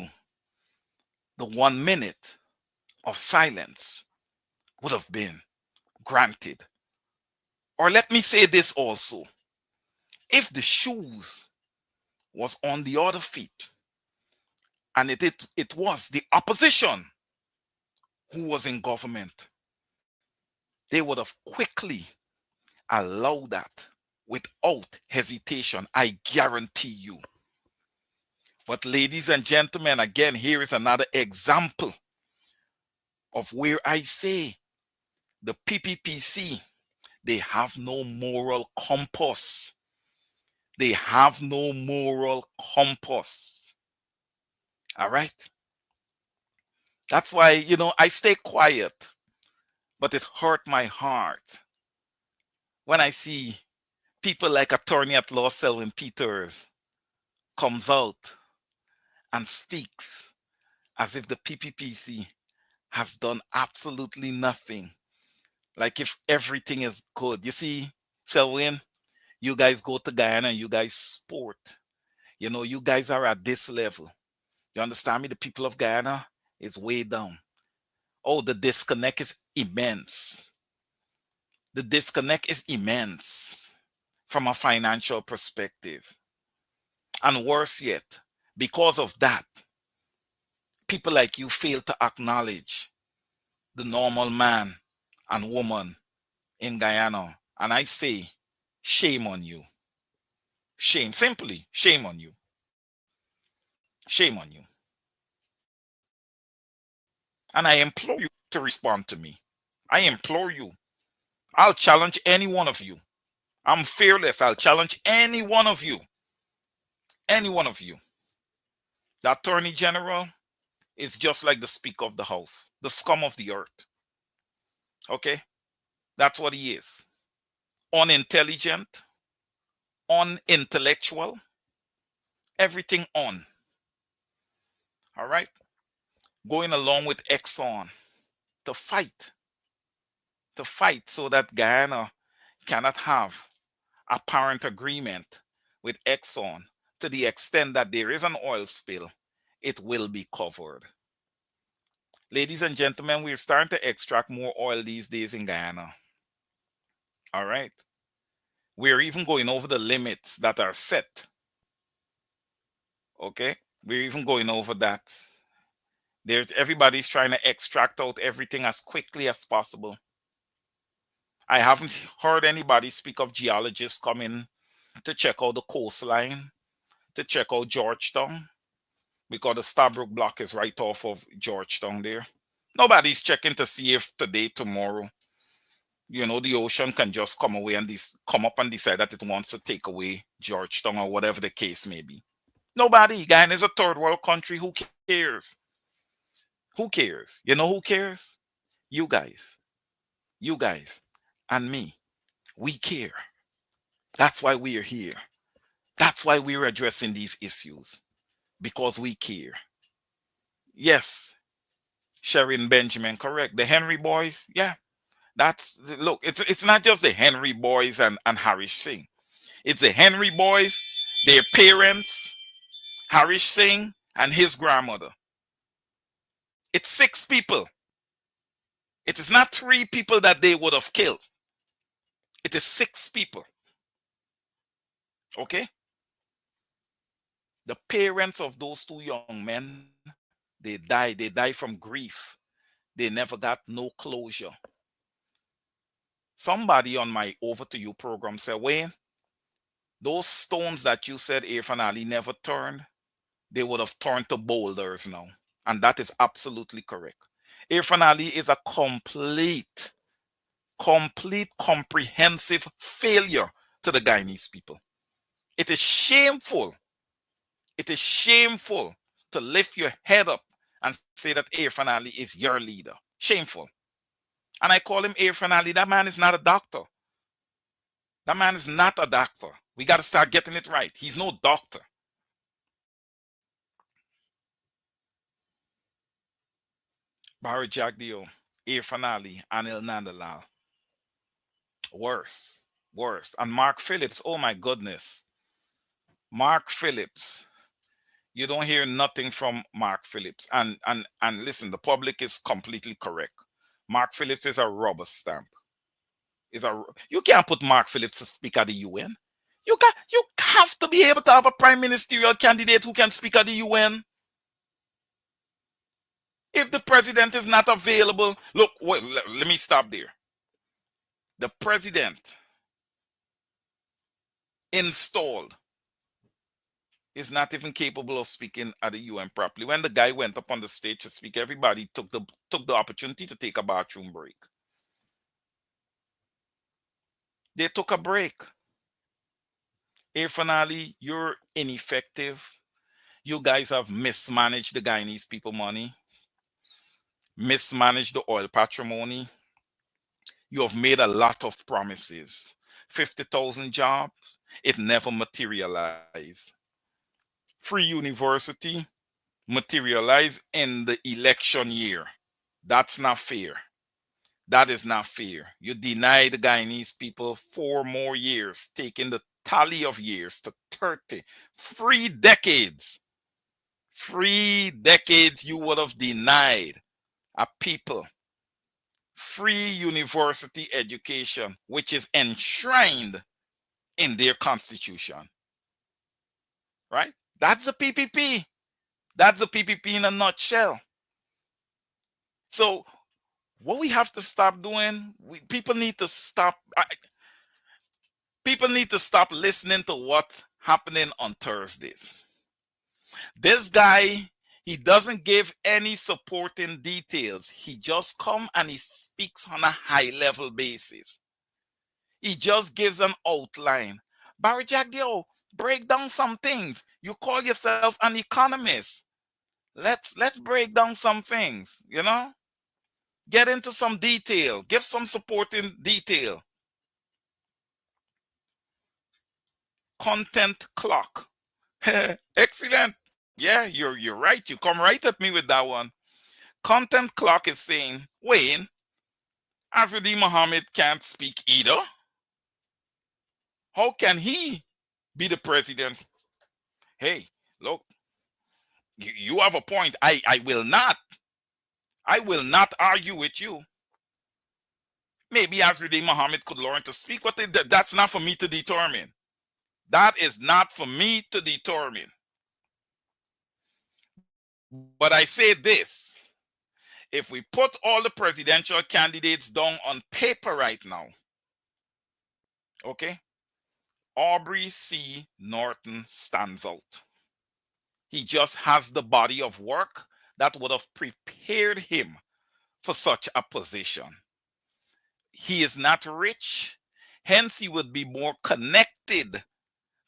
the 1 minute of silence would have been granted. Or let me say this also. If the shoes was on the other feet, and it was the opposition who was in government, they would have quickly allowed that without hesitation. I guarantee you. But ladies and gentlemen, again, here is another example of where I say the PPPC, they have no moral compass. They have no moral compass. All right? That's why, I stay quiet, but it hurt my heart when I see people like Attorney at Law Selwyn Peters comes out and speaks as if the PPPC has done absolutely nothing. Like if everything is good. You see, Selwyn, you guys go to Guyana and you guys sport. You guys are at this level. You understand me? The people of Guyana is way down. Oh, the disconnect is immense. The disconnect is immense from a financial perspective. And worse yet, because of that, people like you fail to acknowledge the normal man and woman in Guyana. And I say, shame on you. Shame, simply, shame on you. Shame on you. And I implore you to respond to me. I implore you. I'll challenge any one of you. I'm fearless. I'll challenge any one of you. Any one of you. The Attorney General is just like the Speaker of the House, the scum of the earth. Okay? That's what he is. Unintelligent, unintellectual, everything on. All right? Going along with Exxon to fight so that Guyana cannot have apparent agreement with Exxon to the extent that there is an oil spill, it will be covered. Ladies and gentlemen, we're starting to extract more oil these days in Guyana. All right. We're even going over the limits that are set. Okay. We're even going over that. Everybody's trying to extract out everything as quickly as possible. I haven't heard anybody speak of geologists coming to check out the coastline, to check out Georgetown, because the Stabroek Block is right off of Georgetown there. Nobody's checking to see if today, tomorrow, the ocean can just come away and come up and decide that it wants to take away Georgetown or whatever the case may be. Nobody. Guyana is a third world country. Who cares? Who cares? You know who cares? You guys. You guys and me. We care. That's why we are here. That's why we're addressing these issues. Because we care. Yes, Sharon Benjamin, correct. The Henry boys, yeah. Look, it's not just the Henry boys and Harish Singh. It's the Henry boys, their parents, Harish Singh, and his grandmother. It's 6 people. It is not 3 people that they would have killed. It is 6 people. Okay? The parents of those 2 young men, they died. They died from grief. They never got no closure. Somebody on my Over to You program said, Wayne, those stones that you said Irfan Ali never turned, they would have turned to boulders now. And that is absolutely correct. Irfan Ali is a complete, comprehensive failure to the Guyanese people. It is shameful. It is shameful to lift your head up and say that Irfan Ali is your leader. Shameful. And I call him Irfan Ali. That man is not a doctor. That man is not a doctor. We got to start getting it right. He's no doctor. Barry Jagdeo, Irfan Ali, Anil Nandalal. Worse. And Mark Phillips, oh my goodness. Mark Phillips. You don't hear nothing from Mark Phillips. And listen, the public is completely correct. Mark Phillips is a rubber stamp. You can't put Mark Phillips to speak at the UN. You have to be able to have a prime ministerial candidate who can speak at the UN. If the president is not available, look, wait, let me stop there. The president installed is not even capable of speaking at the UN properly. When the guy went up on the stage to speak, everybody took the opportunity to take a bathroom break. They took a break. Irfan Ali, you're ineffective. You guys have mismanaged the Guyanese people money, mismanaged the oil patrimony. You have made a lot of promises. 50,000 jobs, it never materialized. Free university materialized in the election year. That's not fair. That is not fair. You deny the Guyanese people 4 more years, taking the tally of years to 30. 3 decades. 3 decades you would have denied a people free university education, which is enshrined in their constitution. Right? That's the PPP. That's the PPP in a nutshell. So what we have to stop doing, people need to stop. People need to stop listening to what's happening on Thursdays. This guy, he doesn't give any supporting details. He just comes and he speaks on a high-level basis. He just gives an outline. Barry Jagdeo, break down some things. You call yourself an economist. Let's break down some things, you know? Get into some detail. Give some supporting detail. Content clock. Excellent. Yeah, you're right. You come right at me with that one. Content clock is saying, Wayne, Azruddin Mohammed can't speak either. How can he be the president? Hey, look, you have a point. I will not argue with you. Maybe Azruddin Mohammed could learn to speak, but that's not for me to determine. That is not for me to determine. But I say this. If we put all the presidential candidates down on paper right now, okay, Aubrey C. Norton stands out. He just has the body of work that would have prepared him for such a position. He is not rich, hence he would be more connected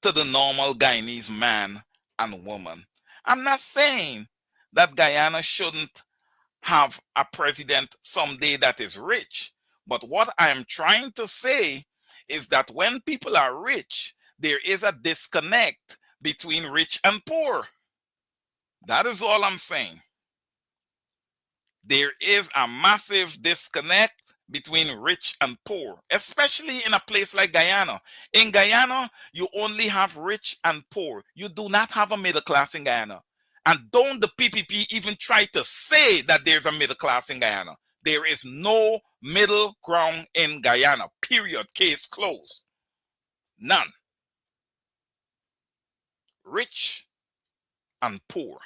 to the normal Guyanese man and woman. I'm not saying that Guyana shouldn't have a president someday that is rich. But what I am trying to say is that when people are rich, there is a disconnect between rich and poor. That is all I'm saying. There is a massive disconnect between rich and poor, especially in a place like Guyana. In Guyana, you only have rich and poor. You do not have a middle class in Guyana. And don't the PPP even try to say that there's a middle class in Guyana. There is no middle ground in Guyana, period, case closed. None. Rich and poor.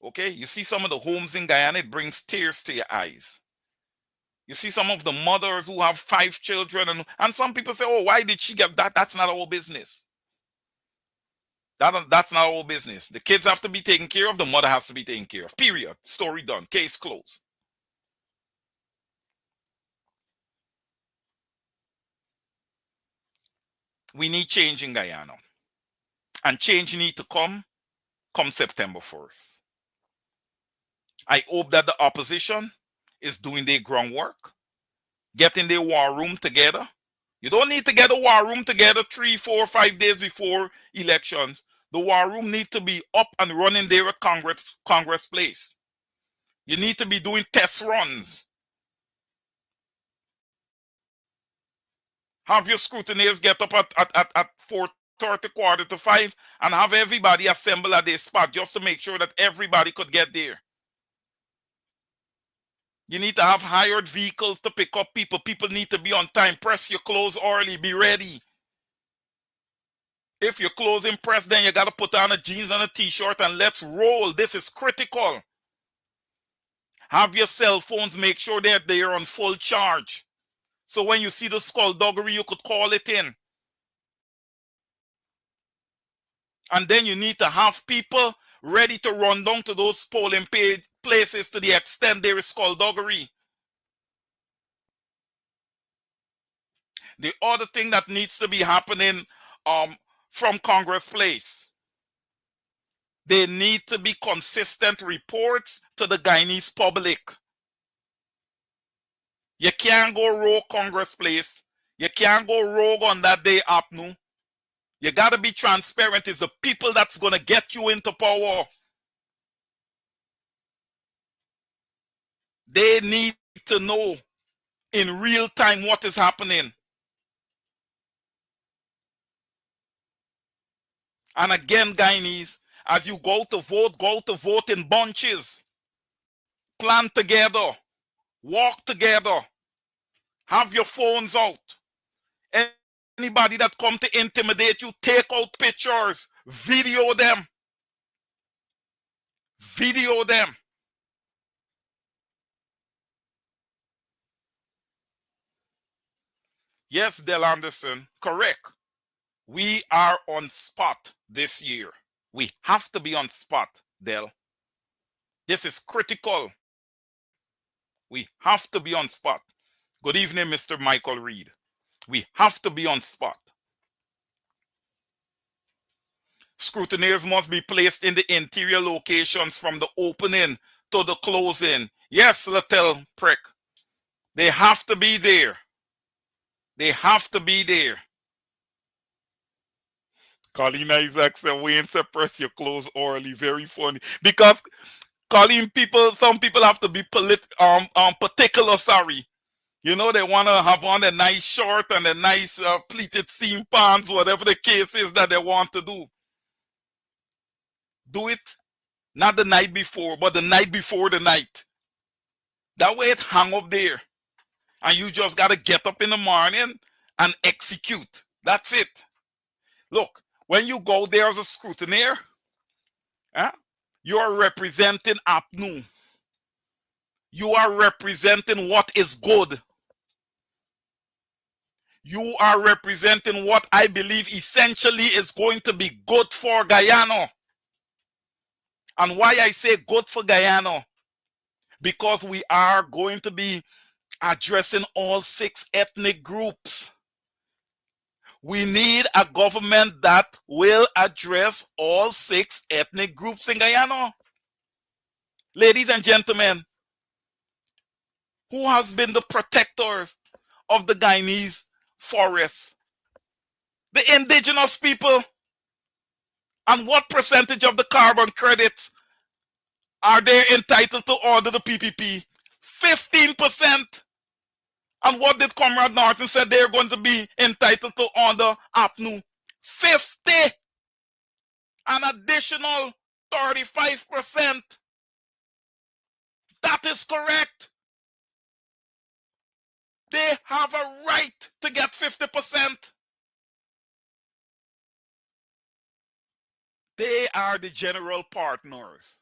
Okay, you see some of the homes in Guyana, it brings tears to your eyes. You see some of the mothers who have 5 children, and some people say, oh, why did she get that? That's not our business. That's not our business. The kids have to be taken care of, the mother has to be taken care of. Period. Story done. Case closed. We need change in Guyana. And change need to come September 1st. I hope that the opposition is doing their groundwork, getting their war room together. You don't need to get a war room together 3, 4, 5 days before elections. The war room needs to be up and running there at Congress Place. You need to be doing test runs. Have your scrutineers get up at 4:30, quarter to 5, and have everybody assemble at their spot just to make sure that everybody could get there. You need to have hired vehicles to pick up people. People need to be on time. Press your clothes early. Be ready. If your clothes impressed, then you got to put on a jeans and a t-shirt and let's roll. This is critical. Have your cell phones, make sure that they are on full charge. So when you see the skullduggery, you could call it in. And then you need to have people ready to run down to those polling places to the extent there is skullduggery. The other thing that needs to be happening from Congress Place, there need to be consistent reports to the Guyanese public. You can't go rogue Congress Place. You can't go rogue on that day afternoon. You got to be transparent. It's the people that's going to get you into power. They need to know in real time what is happening. And again, Guyanese, as you go to vote in bunches. Plan together. Walk together. Have your phones out. Anybody that come to intimidate you, take out pictures. Video them. Video them. Yes, Del Anderson, correct. We are on spot this year. We have to be on spot, Del. This is critical. We have to be on spot. Good evening, Mr. Michael Reed. We have to be on spot. Scrutineers must be placed in the interior locations from the opening to the closing. Yes, Latel Prick. They have to be there. They have to be there. Colleen Isaac said, Wayne said, press your clothes orally. Very funny. Because Colleen, some people have to be particular, sorry. You know, they want to have on a nice shirt and a nice pleated seam pants, whatever the case is that they want to do. Do it not the night before, but the night before the night. That way it hang up there. And you just got to get up in the morning and execute. That's it. Look, when you go there as a scrutineer, you are representing APNU. You are representing what is good. You are representing what I believe essentially is going to be good for Guyana. And why I say good for Guyana, because we are going to be addressing all 6 ethnic groups. We need a government that will address all 6 ethnic groups in Guyana. Ladies and gentlemen, who has been the protectors of the Guyanese forests? The indigenous people. And what percentage of the carbon credits are they entitled to order the PPP? 15%. And what did Comrade Norton say they're going to be entitled to order APNU? 50. An additional 35%. That is correct. They have a right to get 50%. They are the general partners,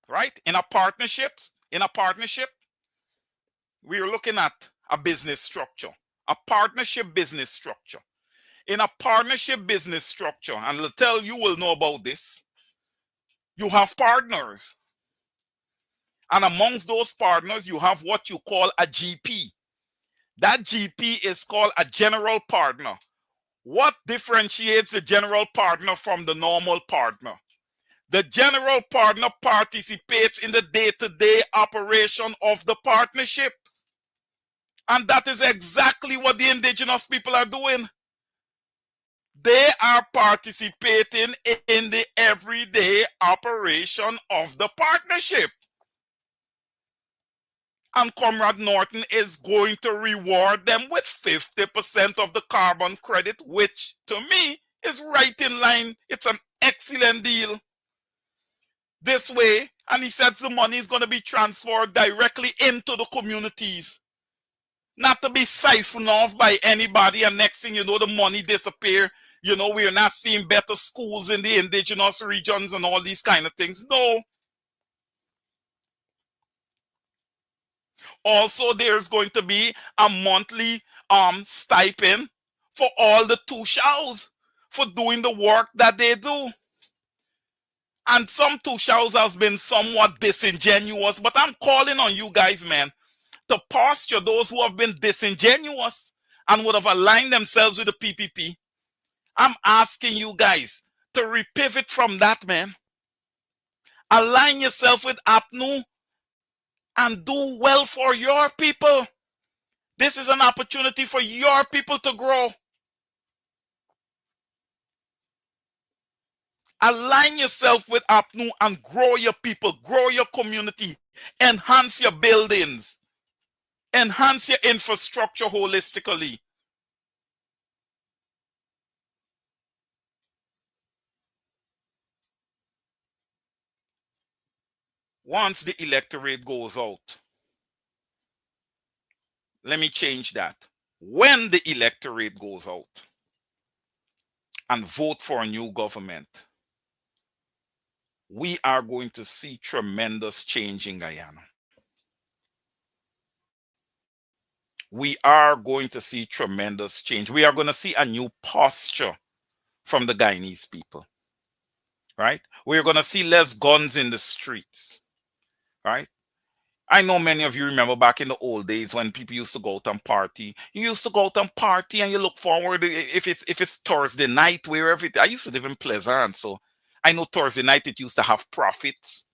right? In a partnership, we are looking at a business structure, a partnership business structure. In a partnership business structure, and Littell, you will know about this, you have partners. And amongst those partners, you have what you call a GP. That GP is called a general partner. What differentiates the general partner from the normal partner? The general partner participates in the day-to-day operation of the partnership. And that is exactly what the indigenous people are doing. They are participating in the everyday operation of the partnership. And Comrade Norton is going to reward them with 50% of the carbon credit, which to me is right in line. It's an excellent deal. This way, and he says the money is going to be transferred directly into the communities, not to be siphoned off by anybody, and next thing you know, the money disappear. You know, we're not seeing better schools in the indigenous regions and all these kind of things. No. Also, there's going to be a monthly stipend for all the Tushaus for doing the work that they do. And some Tushaus has been somewhat disingenuous, but I'm calling on you guys, man, to posture those who have been disingenuous and would have aligned themselves with the PPP. I'm asking you guys to repivot from that, man. Align yourself with APNU and do well for your people. This is an opportunity for your people to grow. Align yourself with APNU and grow your people, grow your community, enhance your buildings, enhance your infrastructure holistically. Once the electorate goes out, let me change that. When the electorate goes out and vote for a new government, we are going to see tremendous change in Guyana. We are going to see tremendous change. We are going to see a new posture from the Guyanese people, right? We're going to see less guns in the streets, right? I know many of you remember back in the old days when people used to go out and party. You used to go out and party and you look forward if it's Thursday night, wherever it. I used to live in Pleasant, so I know Thursday night it used to have profits.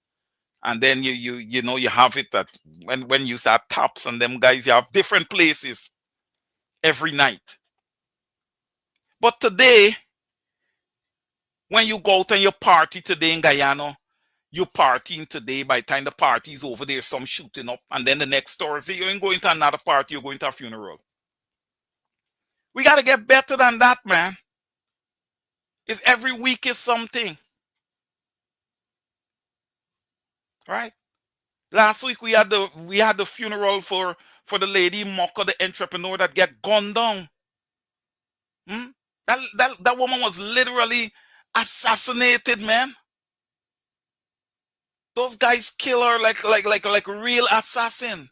And then you know you have it that when you start Taps and them guys, you have different places every night. But today, when you go out and you party today in Guyana, you partying today, by the time the party's over, there's some shooting up, and then the next Thursday you ain't going to another party, you're going to a funeral. We got to get better than that, man. It's every week is something. Right? Last week we had the funeral for the lady Mocha, the entrepreneur that get gunned down. That woman was literally assassinated, man. Those guys kill her like real assassins.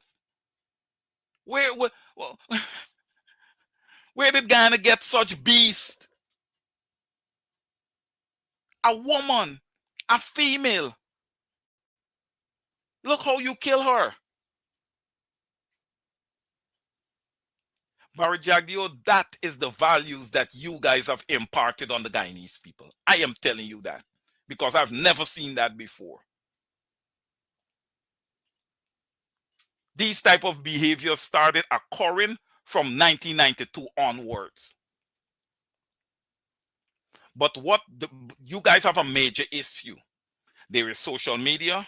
Where did Guyana get such beast? A woman, a female. Look how you kill her. Barry Jagdeo, that is the values that you guys have imparted on the Guyanese people. I am telling you that because I've never seen that before. These type of behaviors started occurring from 1992 onwards. But you guys have a major issue. There is social media,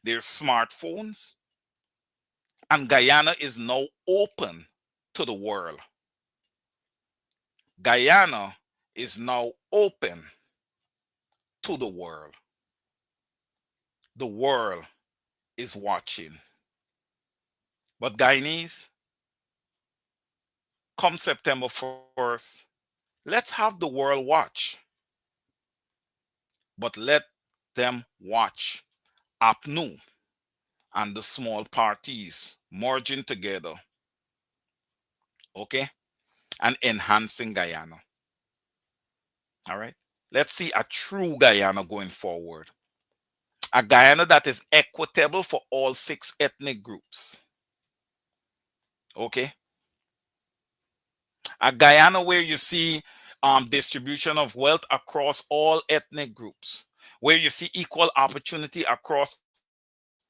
there's smartphones, and Guyana is now open to the world. Guyana is now open to the world. The world is watching. But Guyanese, come September 1st, let's have the world watch. But let them watch APNU and the small parties merging together, okay, and enhancing Guyana. All right, let's see a true Guyana going forward. A Guyana that is equitable for all 6 ethnic groups. Okay. A Guyana where you see distribution of wealth across all ethnic groups, where you see equal opportunity across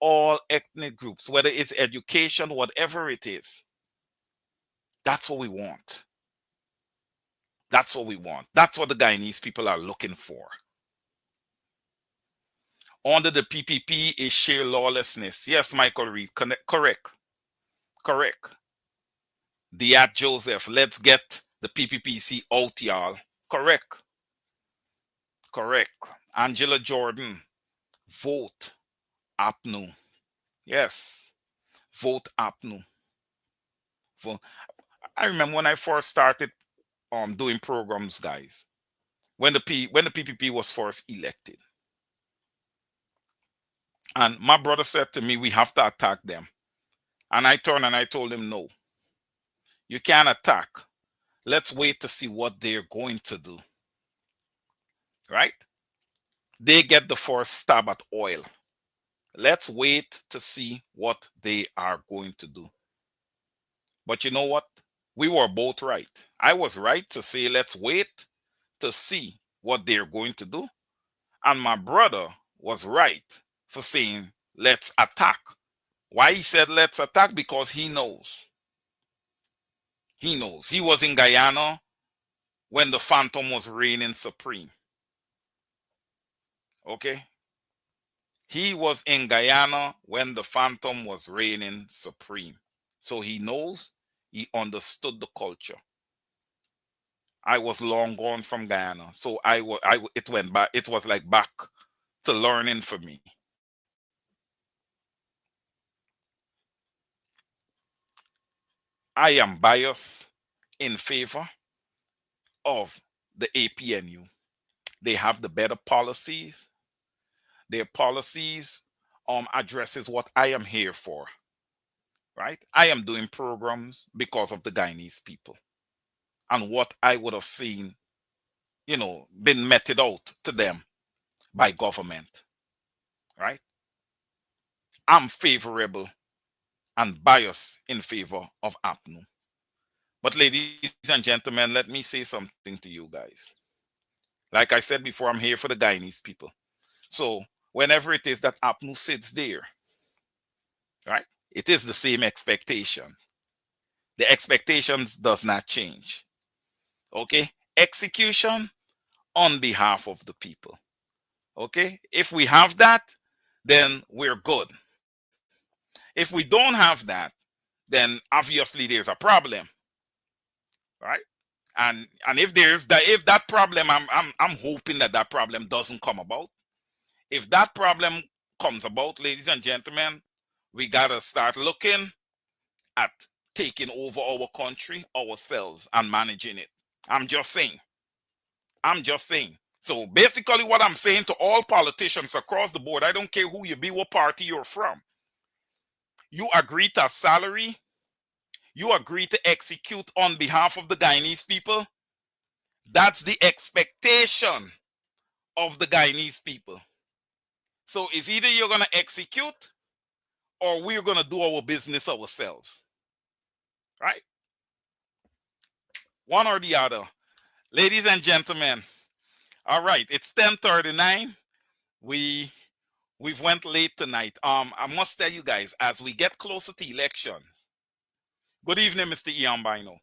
all ethnic groups, whether it's education, whatever it is. That's what we want. That's what we want. That's what the Guyanese people are looking for. Under the PPP is sheer lawlessness. Yes, Michael Reed, correct. Diat Joseph, let's get the PPPC out, y'all. Correct. Angela Jordan, vote APNU. Yes, vote APNU. I remember when I first started doing programs, guys, when the PPP was first elected. And my brother said to me, we have to attack them. And I turned and I told him, no, you can't attack. Let's wait to see what they're going to do. Right? They get the first stab at oil. Let's wait to see what they are going to do. But you know what? We were both right. I was right to say, let's wait to see what they're going to do. And my brother was right for saying, let's attack. Why he said, let's attack? Because he knows. He knows. He was in Guyana when the Phantom was reigning supreme. Okay? He was in Guyana when the Phantom was reigning supreme. So he knows, he understood the culture. I was long gone from Guyana. So it went back, it was like back to learning for me. I am biased in favor of the APNU. They have the better policies. Their policies addresses what I am here for. Right? I am doing programs because of the Guyanese people and what I would have seen, been meted out to them by government. Right? I'm favorable and biased in favor of APNU. But ladies and gentlemen, let me say something to you guys. Like I said before, I'm here for the Guyanese people. So whenever it is that APNU sits there, right, it is the same expectation. The expectations does not change. Okay? Execution on behalf of the people. Okay? If we have that, then we're good. If we don't have that, then obviously there's a problem. Right? And if that problem, I'm hoping that problem doesn't come about. If that problem comes about, ladies and gentlemen, we gotta start looking at taking over our country ourselves and managing it. I'm just saying. So basically what I'm saying to all politicians across the board, I don't care who you be, what party you're from. You agree to a salary. You agree to execute on behalf of the Guyanese people. That's the expectation of the Guyanese people. So it's either you're going to execute or we're going to do our business ourselves. Right? One or the other. Ladies and gentlemen, all right, it's 10:39. We've went late tonight. I must tell you guys, as we get closer to elections, good evening, Mr. Ian Bino.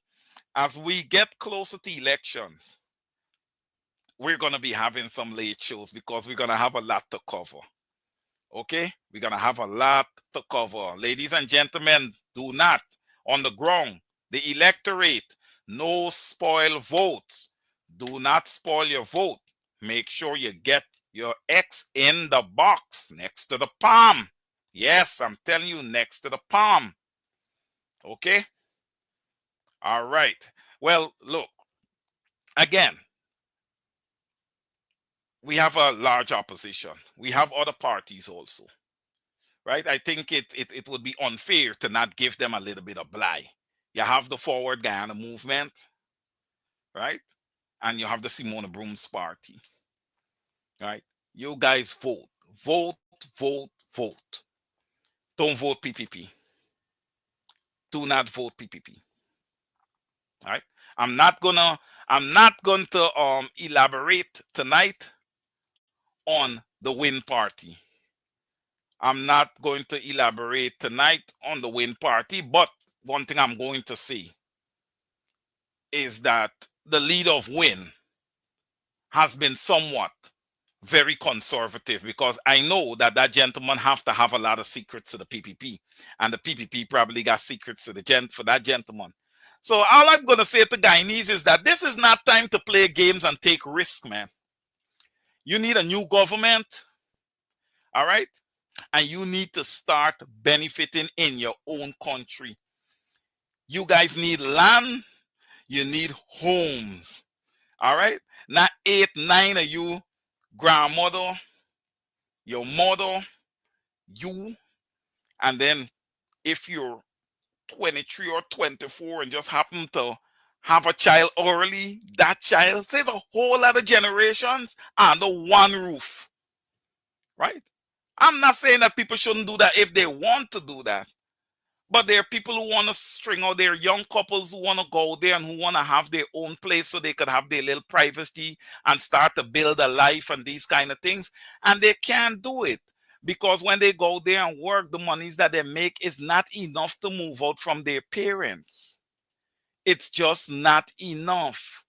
As we get closer to elections, we're going to be having some late shows because we're going to have a lot to cover. Okay? We're going to have a lot to cover. Ladies and gentlemen, do not, on the ground, the electorate, no spoil votes. Do not spoil your vote. Make sure you get your X in the box next to the palm. Yes, I'm telling you, next to the palm. Okay? All right. Well, look, again, we have a large opposition. We have other parties also, right? I think it would be unfair to not give them a little bit of bly. You have the Forward Guyana movement, right? And you have the Simona Brooms party, right? You guys vote, vote, vote, vote. Don't vote PPP. Do not vote PPP. All right? I'm not going to elaborate tonight on the Win Party. I'm not going to elaborate tonight on the Win Party, but one thing I'm going to say is that the leader of Win has been somewhat very conservative, because I know that that gentleman have to have a lot of secrets to the PPP, and the PPP probably got secrets to the for that gentleman. So all I'm going to say to Guyanese is that this is not time to play games and take risks, man. You need a new government, all right? And you need to start benefiting in your own country. You guys need land. You need homes, all right? Not 8, 9 of you, grandmother, your mother, you, and then if you're 23 or 24 and just happen to have a child early, that child, say the whole other generations under one roof, right? I'm not saying that people shouldn't do that if they want to do that, but there are people who want to string out, there are young couples who want to go there and who want to have their own place so they could have their little privacy and start to build a life and these kind of things, and they can't do it because when they go there and work, the monies that they make is not enough to move out from their parents. It's just not enough.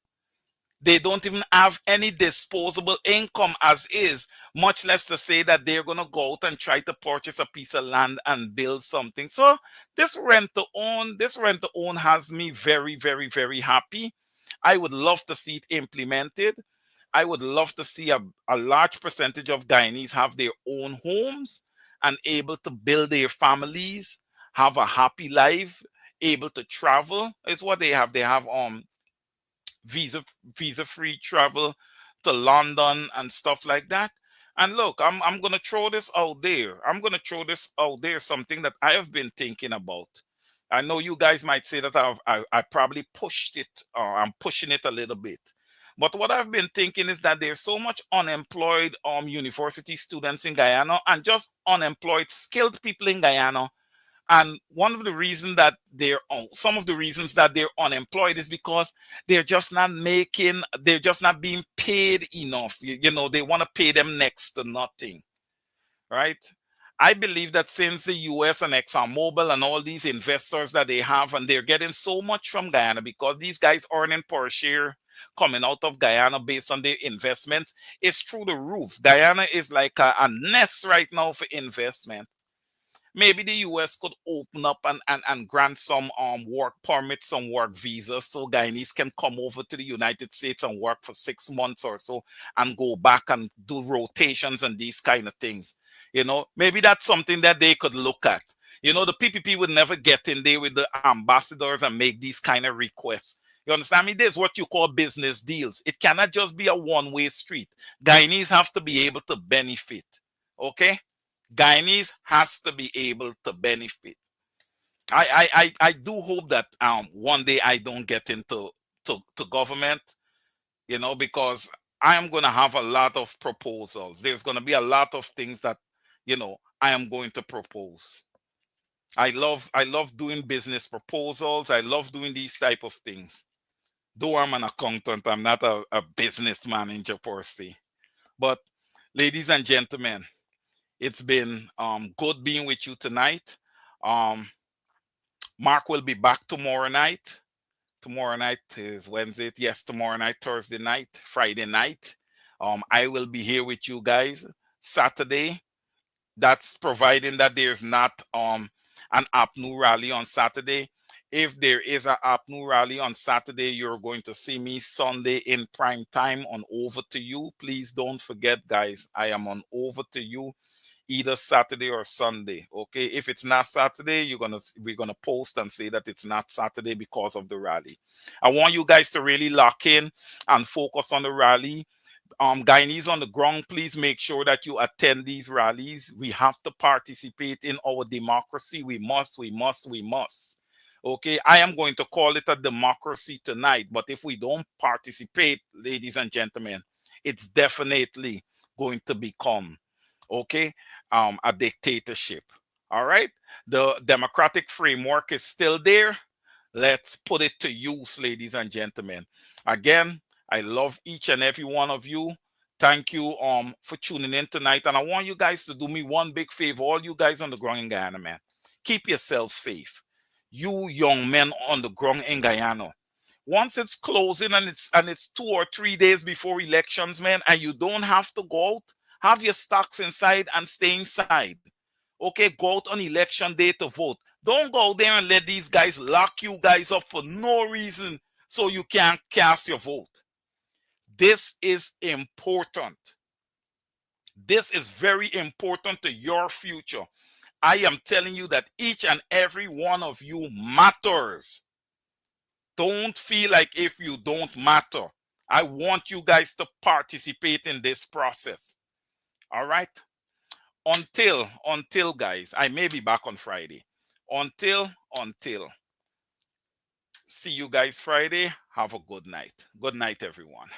They don't even have any disposable income as is, much less to say that they're going to go out and try to purchase a piece of land and build something. So this rent to own has me very, very, very happy. I would love to see it implemented. I would love to see a large percentage of Guyanese have their own homes and able to build their families, have a happy life, able to travel. Is what they have. They have visa-free travel to London and stuff like that. And look, I'm gonna throw this out there. Something that I have been thinking about. I know you guys might say that I probably pushed it, or I'm pushing it a little bit. But what I've been thinking is that there's so much unemployed university students in Guyana and just unemployed skilled people in Guyana. And one of the reasons that some of the reasons that they're unemployed is because they're just not being paid enough. You know, they want to pay them next to nothing, right? I believe that since the US and ExxonMobil and all these investors that they have, and they're getting so much from Guyana because these guys earning per share coming out of Guyana based on their investments, it's through the roof. Guyana is like a nest right now for investment. Maybe the US could open up and grant some work permits, some work visas, so Guyanese can come over to the United States and work for 6 months or so and go back and do rotations and these kind of things. You know, maybe that's something that they could look at. You know, the PPP would never get in there with the ambassadors and make these kind of requests. You understand me? There's what you call business deals. It cannot just be a one-way street. Guyanese have to be able to benefit. Okay? Guyanese has to be able to benefit. I do hope that one day I don't get into government, you know, because I am going to have a lot of proposals. There's going to be a lot of things that, you know, I am going to propose. I love doing business proposals. I love doing these type of things. Though I'm an accountant, I'm not a business manager per se. But ladies and gentlemen, it's been good being with you tonight. Mark will be back tomorrow night. Tomorrow night is Wednesday. Yes, tomorrow night, Thursday night, Friday night. I will be here with you guys Saturday. That's providing that there's not an APNU rally on Saturday. If there is an APNU rally on Saturday, you're going to see me Sunday in prime time on Over to You. Please don't forget, guys, I am on Over to You either Saturday or Sunday. Okay, if it's not Saturday, we're gonna post and say that it's not Saturday because of the rally. I want you guys to really lock in and focus on the rally. Guyanese on the ground, please make sure that you attend these rallies. We have to participate in our democracy. We must. Okay, I am going to call it a democracy tonight, but if we don't participate, ladies and gentlemen, it's definitely going to become, okay, a dictatorship. All right, the democratic framework is still there. Let's put it to use, ladies and gentlemen. Again, I love each and every one of you. Thank you for tuning in tonight. And I want you guys to do me one big favor, all you guys on the ground in Guyana, man. Keep yourselves safe. You young men on the ground in Guyana. Once it's closing and it's 2 or 3 days before elections, man, and you don't have to go out, have your stocks inside and stay inside. Okay, go out on election day to vote. Don't go there and let these guys lock you guys up for no reason so you can't cast your vote. This is important. This is very important to your future. I am telling you that each and every one of you matters. Don't feel like if you don't matter. I want you guys to participate in this process. All right? Until guys, I may be back on Friday. Until, see you guys Friday. Have a good night. Good night, everyone.